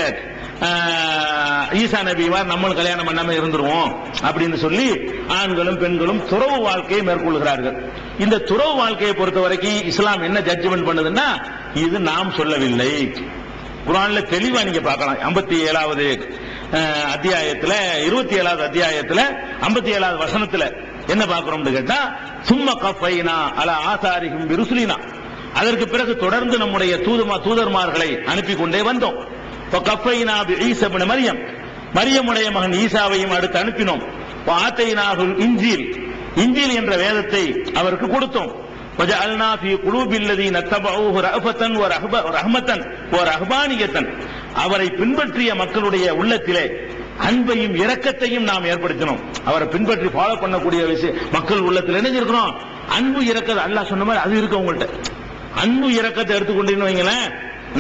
ஈசா நபி நம்மளும் கல்யாணம் பண்ணாம இருந்துருவோம் அப்படின்னு சொல்லி ஆண்களும் பெண்களும் துறவு வாழ்க்கையை மேற்கொள்கிறார்கள். இந்த துறவு வாழ்க்கையை பொறுத்த வரைக்கும் இஸ்லாம் என்ன ஜட்ஜ்மெண்ட் பண்ணுதுன்னா, இது நாம் சொல்லவில்லை. குர்ஆன்ல தெளிவா நீங்க பார்க்கலாம். 57வது அத்தியாயத்துல 27வது அத்தியாயத்துல 57வது வசனத்துல என்ன பார்க்கிறோம்னு கேட்டா, சும்ம கஃபைனா அலா ஆசாரிஹிம் பிருசுலினா, அதற்கு பிறகு தொடர்ந்து நம்முடைய தூதர்மார்களை அனுப்பி கொண்டே வந்தோம். கஃபைனா ஈசா இப்னு மரியம், மரியமுடைய மகன் ஈசாவையும் அடுத்து அனுப்பினோம். ஆத்தைனாஹுல் இன்ஜீல், இன்ஜீல் என்ற வேதத்தை அவருக்கு கொடுத்தோம். வஜஅல்னா ஃபீ குலூபில் லதீன தபஊஹு ரஅஃபத்தன் வ ரஹ்மத்தன் வ ரஹ்பானியத்தன், அவரை பின்பற்றிய மக்களுடைய உள்ளத்திலே அன்பையும் இரக்கத்தையும் நாம் ஏற்படுத்தினோம். அவரை பின்பற்றி ஃபாலோ பண்ணக்கூடிய மக்கள் உள்ளத்தில் என்ன இருக்கிறோம்? அன்பு இரக்கம். அல்லாஹ் சொன்ன மாதிரி அது இருக்கு உங்கள்கிட்ட. அன்பு இரக்கத்தை எடுத்துக்கொண்டீங்கன்னு வைங்களேன்,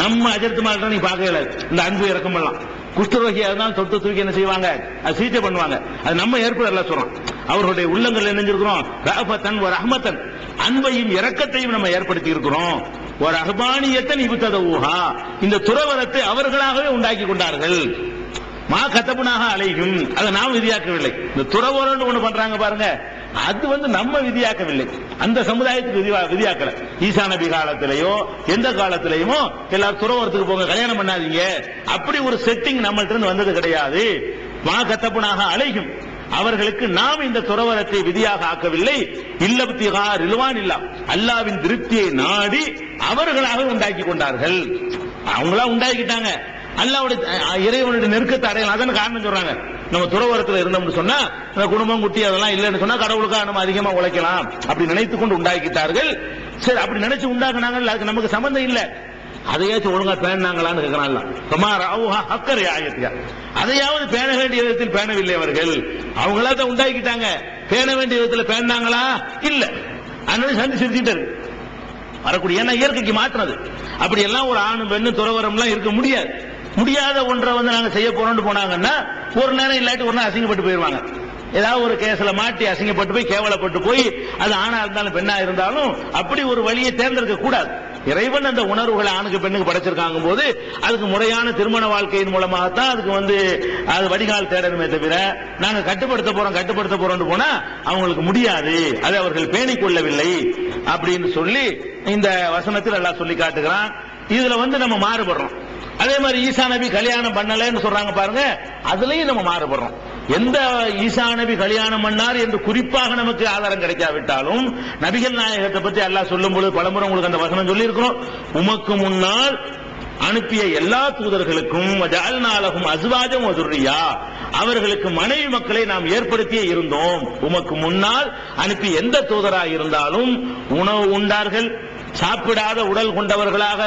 நம்ம அஜர்த்து மாதிரி நீ பார்க்கல. இந்த அன்பு இரக்கம் எல்லாம் குஷ்டரோகியா இருந்தாலும் தொட்டு தூக்கி என்ன செய்வாங்க? அது சிகிச்சை பண்ணுவாங்க. அது நம்ம ஏற்பட சொல்றோம். அவர்களுடைய உள்ளங்கள் நினைஞ்சிருக்கிறோம் ரஅஃபத்தன் வ ரஹ்மத்தன், அன்பையும் இரக்கத்தையும் நம்ம ஏற்படுத்தி இருக்கிறோம். ஒரு ரஹ்பானியத்தன் இப்ததஊஹா, இந்த துறவரத்தை அவர்களாகவே உண்டாக்கி கொண்டார்கள். மா கதபுனாக அலைகும், அதை நாம் விதியாக்கவில்லை. இந்த துறவரம் ஒண்ணு பண்றாங்க பாருங்க, அது நம்ம விதியாக்கவில்லை, அந்த சமுதாயத்துக்கு விதியாக்கல. ஈசா நபி காலத்திலேயோ எந்த காலத்திலேயுமோ எல்லாரும் துறவரத்துக்கு போங்க, கல்யாணம் பண்ணாதீங்க, அப்படி ஒரு செட்டிங் நம்மள்ட்ட இருந்து வந்தது கிடையாது. மா கத்தப்புனாக அலைகும், அவர்களுக்கு நாம் இந்த துறவரத்தை விதியாக ஆக்கவில்லை. இல்லப்திகா ரில்வான் இல்லா, அல்லாவின் திருப்தியை நாடி அவர்களாக உண்டாக்கி கொண்டார்கள். அவங்களா உண்டாக்கிட்டாங்க. அல்லாஹ்வுடைய இறைவனுடைய நெருக்கத்தை அடையலாம். அதான காரணம் சொல்றாங்க. நம்ம துறவரத்தில் இருந்தோம்னு சொன்னா, குடும்பம் குட்டி அதெல்லாம் இல்லைன்னு சொன்னா கடவுளுக்காக நம்ம அதிகமா உழைக்கலாம் அப்படி நினைத்துக் கொண்டு உண்டாக்கிட்டார்கள். சரி, அப்படி நினைச்சு உண்டாக்குனாங்க, அதுக்கு நமக்கு சம்பந்தம் இல்லை. அதையாச்சும் ஒழுங்கா பேணாங்களான்னு கேட்கிறான். அதையாவது பேண வேண்டிய விதத்தில் பேணவில்லை அவர்கள். அவங்களா தான் உண்டாக்கிட்டாங்க, பேண வேண்டிய விதத்தில் பேணாங்களா? இல்ல. அதனால சந்தி சிரிச்சுட்டு வரக்கூடிய, ஏன்னா இயற்கைக்கு மாற்றினது. அப்படி எல்லாம் ஒரு ஆணும் பெண்ணும் துறவரம் எல்லாம் இருக்க முடியாது. முடியாத ஒன்றை நாங்க செய்ய போறோம்னு போனாங்கன்னா ஒரு நேரம் இல்லாட்டி ஒரு நேரம் அசிங்கப்பட்டு போயிருவாங்க. ஏதாவது ஒரு கேஸ்ல மாட்டி அசிங்கப்பட்டு போய் கேவலப்பட்டு போய், அது ஆணா இருந்தாலும் பெண்ணா இருந்தாலும் அப்படி ஒரு வழியை தேர்ந்தெடுக்க கூடாது. இறைவன் அந்த உணர்வுகளை ஆணுக்கு பெண்ணுக்கு படைச்சிருக்காங்க போது அதுக்கு முறையான திருமண வாழ்க்கையின் மூலமாகத்தான் அதுக்கு அது வடிகால் தேடணுமே தவிர நாங்க கட்டுப்படுத்த போறோம் போனா அவங்களுக்கு முடியாது. அதை அவர்கள் பேணிக் கொள்ளவில்லை அப்படின்னு சொல்லி இந்த வசனத்தில் எல்லாம் சொல்லி காட்டுகிறான். இதுல நம்ம மாறுபடுறோம். அதே மாதிரி ஈசா நபி கல்யாணம் பண்ணலன்னு சொல்றாங்க பாருங்க, அதுலயும் நம்ம மாறுபடுறோம். எந்த ஈசா நபி கல்யாணம் பண்ணார் என்று குறிப்பாக நமக்கு ஆதாரம் கிடைக்காவிட்டாலும் நபிகள் நாயகத்தை பற்றி அல்லாஹ் சொல்லும் பொழுது பலமுறை உங்களுக்கு அந்த வசனம் சொல்லி இருக்கிறோம். உமக்கு முன்னால் அனுப்பிய எல்லா தூதர்களுக்கும் ஜஅல்னாலஹும் அஸ்வாஜம் வ துர்ரியா, அவர்களுக்கு மனைவி மக்களை நாம் ஏற்படுத்தியே இருந்தோம். உமக்கு முன்னால் அனுப்பி எந்த தூதராக இருந்தாலும் உணவு உண்டார்கள், சாப்பிடாத உடல் கொண்டவர்களாக,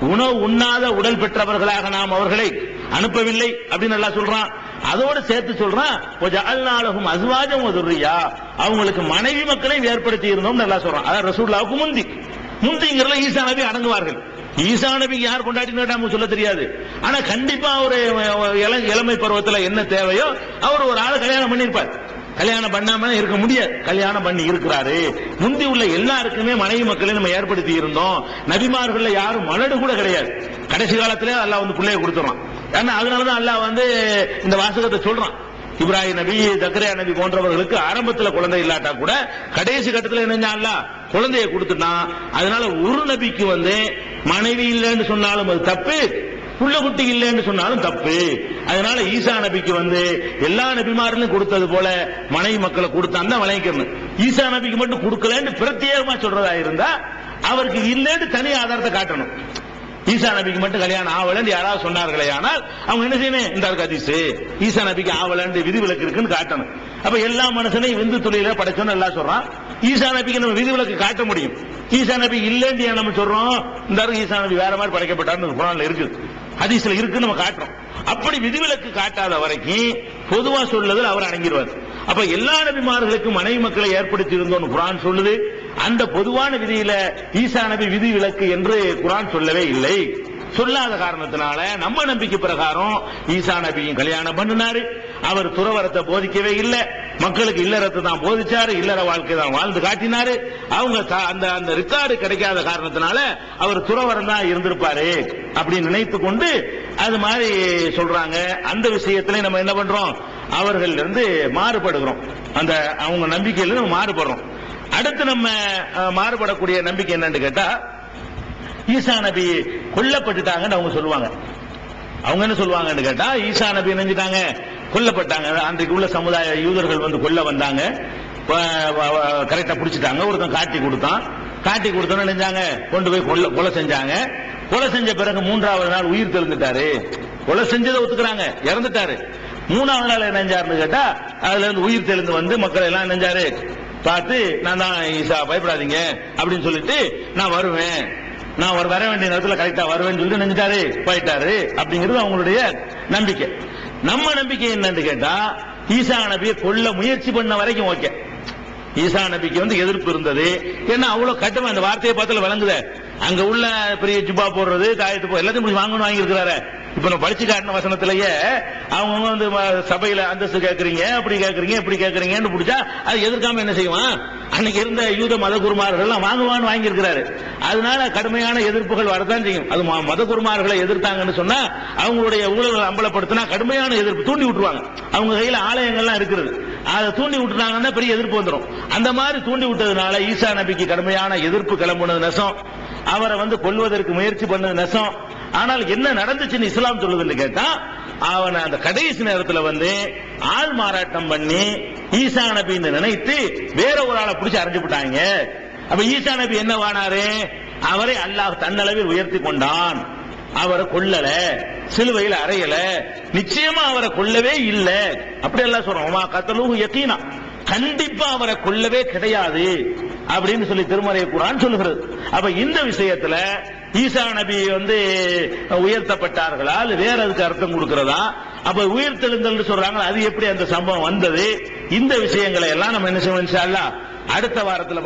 உணவு உண்ணாத உடல் பெற்றவர்களாக நாம் அவர்களை அனுப்பவில்லை அப்படின்னு எல்லாம் சொல்றான். அதோடு சேர்த்து சொல்றான் அஸ்வாஜம் வ துர்ரியா, அவங்களுக்கு மனைவி மக்களை ஏற்படுத்தி இருந்தோம் நல்லா சொல்றான். அதாவது ரசூலுல்லாஹ்வுக்கு முந்திங்கிறதுல ஈசா நபி அடங்குவார்கள். ஈசா நபிக்கு யார் கொண்டாடினு சொல்ல தெரியாது. ஆனா கண்டிப்பா ஒரு இளமை பருவத்தில் என்ன தேவையோ அவர் ஒரு ஆளை கல்யாணம் பண்ணிருப்பார். கல்யாணம் பண்ணாம இருக்க முடியாது, கல்யாணம் பண்ணி இருக்கிறாரு. முந்தி உள்ள எல்லாருக்குமே மனைவி மக்களை நம்ம ஏற்படுத்தி இருந்தோம். நபிமார்கள் யாரும் மலடு கூட கிடையாது. கடைசி காலத்திலே அல்லாஹ் பிள்ளையை கொடுத்துறான். ஏன்னா அதனாலதான் அல்லாஹ் இந்த வாசகத்தை சொல்றான். இப்ராஹிம் நபி, ஜக்கரியா நபி போன்றவர்களுக்கு ஆரம்பத்தில் குழந்தை இல்லாட்டா கூட கடைசி கட்டத்தில் என்ன அல்லாஹ் குழந்தையை கொடுத்துட்டான். அதனால ஒரு நபிக்கு மனைவி இல்லைன்னு சொன்னாலும் அது தப்பு, புள்ள குட்டி இல்லைன்னு சொன்னாலும் தப்பு. அதனால ஈசா நபிக்கு எல்லா நபிமார்களும் கொடுத்தது போல மனைவி மக்களை கொடுத்தான் தான் வழங்கிக்கணும். ஈசா நபிக்கு மட்டும் கொடுக்கலன்னு பிரத்யேகமா சொல்றதா இருந்தா அவருக்கு இல்லைன்னு தனி ஆதாரத்தை காட்டணும். ஈசா நபிக்கு மட்டும் கல்யாணம் ஆவலன்னு யாராவது சொன்னார்களே ஆனால் அவங்க என்ன செய்யணும்? இந்த ஹதீஸ் ஈசா நபிக்கு ஆவலன்னு விதிவிலக்கு இருக்குன்னு காட்டணும். அப்ப எல்லா மனுஷனையும் விந்து துளியில படைச்சோன்னு எல்லாம் சொல்றான். ஈசா நபிக்கு நம்ம விதிவிலக்கு காட்ட முடியும். ஈசா நபி இல்லைன்னு நம்ம சொல்றோம். இந்த ஈசா நபி வேற மாதிரி படைக்கப்பட்டார்னு குர்ஆன்ல இருக்கு, ஹதீஸ்ல இருக்கு, நம்ம காட்டுறோம். அப்படி விதிவிலக்கு காட்டாத வரைக்கும் பொதுவா சொல்லுதல் அவர் அடங்கிடுவார். அப்ப எல்லா நபிமார்களுக்கும் மனைவி மக்களை ஏற்படுத்தி இருந்தோம் குர்ஆன் சொல்லுது. அந்த பொதுவான விதியில ஈசா நபி விதி விலக்கு என்று குர்ஆன் சொல்லவே இல்லை. சொல்லாத காரணத்தினால நம்ம நம்பிக்கை பிரகாரம் ஈசா நபியும் கல்யாணம் பண்ணினாரு. அவர் துறவரத்தை போதிக்கவே இல்லை, மக்களுக்கு இல்லறத்தை தான் போதிச்சாரு, இல்லற வாழ்க்கை தான் வாழ்ந்து காட்டினாரு. அவங்க அந்த ரெக்கார்டு கிடைக்காத காரணத்தினால அவர் துறவரம் தான் இருந்திருப்பாரு அப்படின்னு நினைத்து கொண்டு அது மாதிரி சொல்றாங்க. அந்த விஷயத்துல நம்ம என்ன பண்றோம், அவர்கள் இருந்து மாறுபடுகிறோம், அந்த அவங்க நம்பிக்கையில நம்ம மாறுபடுறோம். அடுத்து நம்ம மாறுபடக்கூடிய நம்பிக்கை என்னன்னு கேட்டா, ஈசா நபி கொல்லப்பட்டுட்டாங்கன்னு அவங்க சொல்லுவாங்க. அவங்க என்ன சொல்லுவாங்கன்னு கேட்டா, ஈசா நபி நினைஞ்சிட்டாங்க, கொல்லப்பட்டாங்க. அன்றைக்கு உள்ள சமுதாய யூதர்கள் வந்து கொல்ல வந்தாங்க, கரெக்டா பிடிச்சிட்டாங்க. ஒருத்தன் காட்டி கொடுத்தோன்னு நினைஞ்சாங்க, கொண்டு போய் கொலை செஞ்சாங்க. கொலை செஞ்ச பிறகு 3வது நாள் உயிர் தெழுந்துட்டாரு. கொலை செஞ்சதை ஒத்துக்கிறாங்க, இறந்துட்டாரு. 3வது நாள் என்னஞ்சாருன்னு கேட்டா, அதுல இருந்து உயிர் தெழுந்து வந்து மக்கள் எல்லாம் நினைஞ்சாரு பார்த்து, நான் தான் ஈசா, பயப்படாதீங்க அப்படின்னு சொல்லிட்டு நான் வருவேன், நான் வர வேண்டிய நேரத்தில் கரெக்டா வருவேன்னு சொல்லிட்டு நினைஞ்சாரு, போயிட்டாரு. அப்படிங்கிறது அவங்களுடைய நம்பிக்கை. நம்ம நம்பிக்கை என்னன்னு கேட்டா, ஈசா நபியை கொல்ல முயற்சி பண்ண வரைக்கும் ஓகே. ஈசா நபிக்கு வந்து எதிர்ப்பு இருந்தது. ஏன்னா அவ்வளவு கட்டமா, அந்த வார்த்தையை பார்த்தால விளங்குத, அங்க உள்ள பெரிய ஜுப்பா போடுறது, தாயத்து எல்லாத்தையும் வாங்கணும் வாங்கியிருக்கிறாரு. இப்ப நம்ம படிச்சு காட்டின வசனத்திலேயே அவங்க வந்து சபையில அந்தஸ்து கேட்கறீங்க, அப்படி கேட்கறீங்க, இப்படி கேட்கறீங்கன்னு பிடிச்சா அது எதிர்க்காம என்ன செய்வான், அன்னைக்கு இருந்த யூத மத குருமார்கள் எல்லாம் வாங்குவான்னு வாங்கியிருக்கிறாரு. அதனால கடுமையான எதிர்ப்புகள் வரதான் செய்யும். அது மத குருமார்களை எதிர்த்தாங்கன்னு சொன்னா, அவங்களுடைய ஊழல்களை அம்பலப்படுத்தினா கடுமையான எதிர்ப்பு தூண்டி விட்டுருவாங்க. அவங்க கையில ஆலயங்கள்லாம் இருக்கிறது, அதை தூண்டி விட்டுட்டாங்கன்னா பெரிய எதிர்ப்பு வந்துடும். அந்த மாதிரி தூண்டி விட்டதுனால ஈசா நபிக்கு கடுமையான எதிர்ப்பு கிளம்புனது நெசம், அவரை வந்து கொல்வதற்கு முயற்சி பண்ணது நெசம். ஆனால் என்ன நடந்துச்சுன்னு இஸ்லாம் சொல்லுதுன்னு கேட்டா, அவனை அந்த கடைசி நேரத்தில் வந்து ஆள் மாறாட்டம் பண்ணி ஈசா நபின்னு நினைத்து வேற ஒரு ஆளை பிடிச்சி அரைஞ்சு விட்டாங்க. அப்ப ஈசா நபி என்ன வானாரு, அவரை அல்லாஹ் தன்னளவில் உயர்த்தி கொண்டான், அவரை கொல்லல, சிலுவையில் அறையல, நிச்சயமா அவரை கொல்லவே இல்லை. அப்படி எல்லாம் சொல்றோம். கத்தலூஹு யகீனா, கண்டிப்பா அவரை கொல்லவே கிடையாது அப்படின்னு சொல்லி திருமறை குர்ஆன் சொல்லுகிறது. அப்ப இந்த விஷயத்துல ஈசா நபி வந்து உயர்த்தப்பட்டார்களா, வேற அதுக்கு அர்த்தம் கொடுக்கிறதா? அப்ப உயிர்த்தெழுந்தல் சொல்றாங்க, அது எப்படி அந்த சம்பவம் வந்தது? இந்த விஷயங்களை எல்லாம் நம்ம என்ன செய்வோம் இன்ஷா அல்லாஹ் அடுத்த வாரத்தில்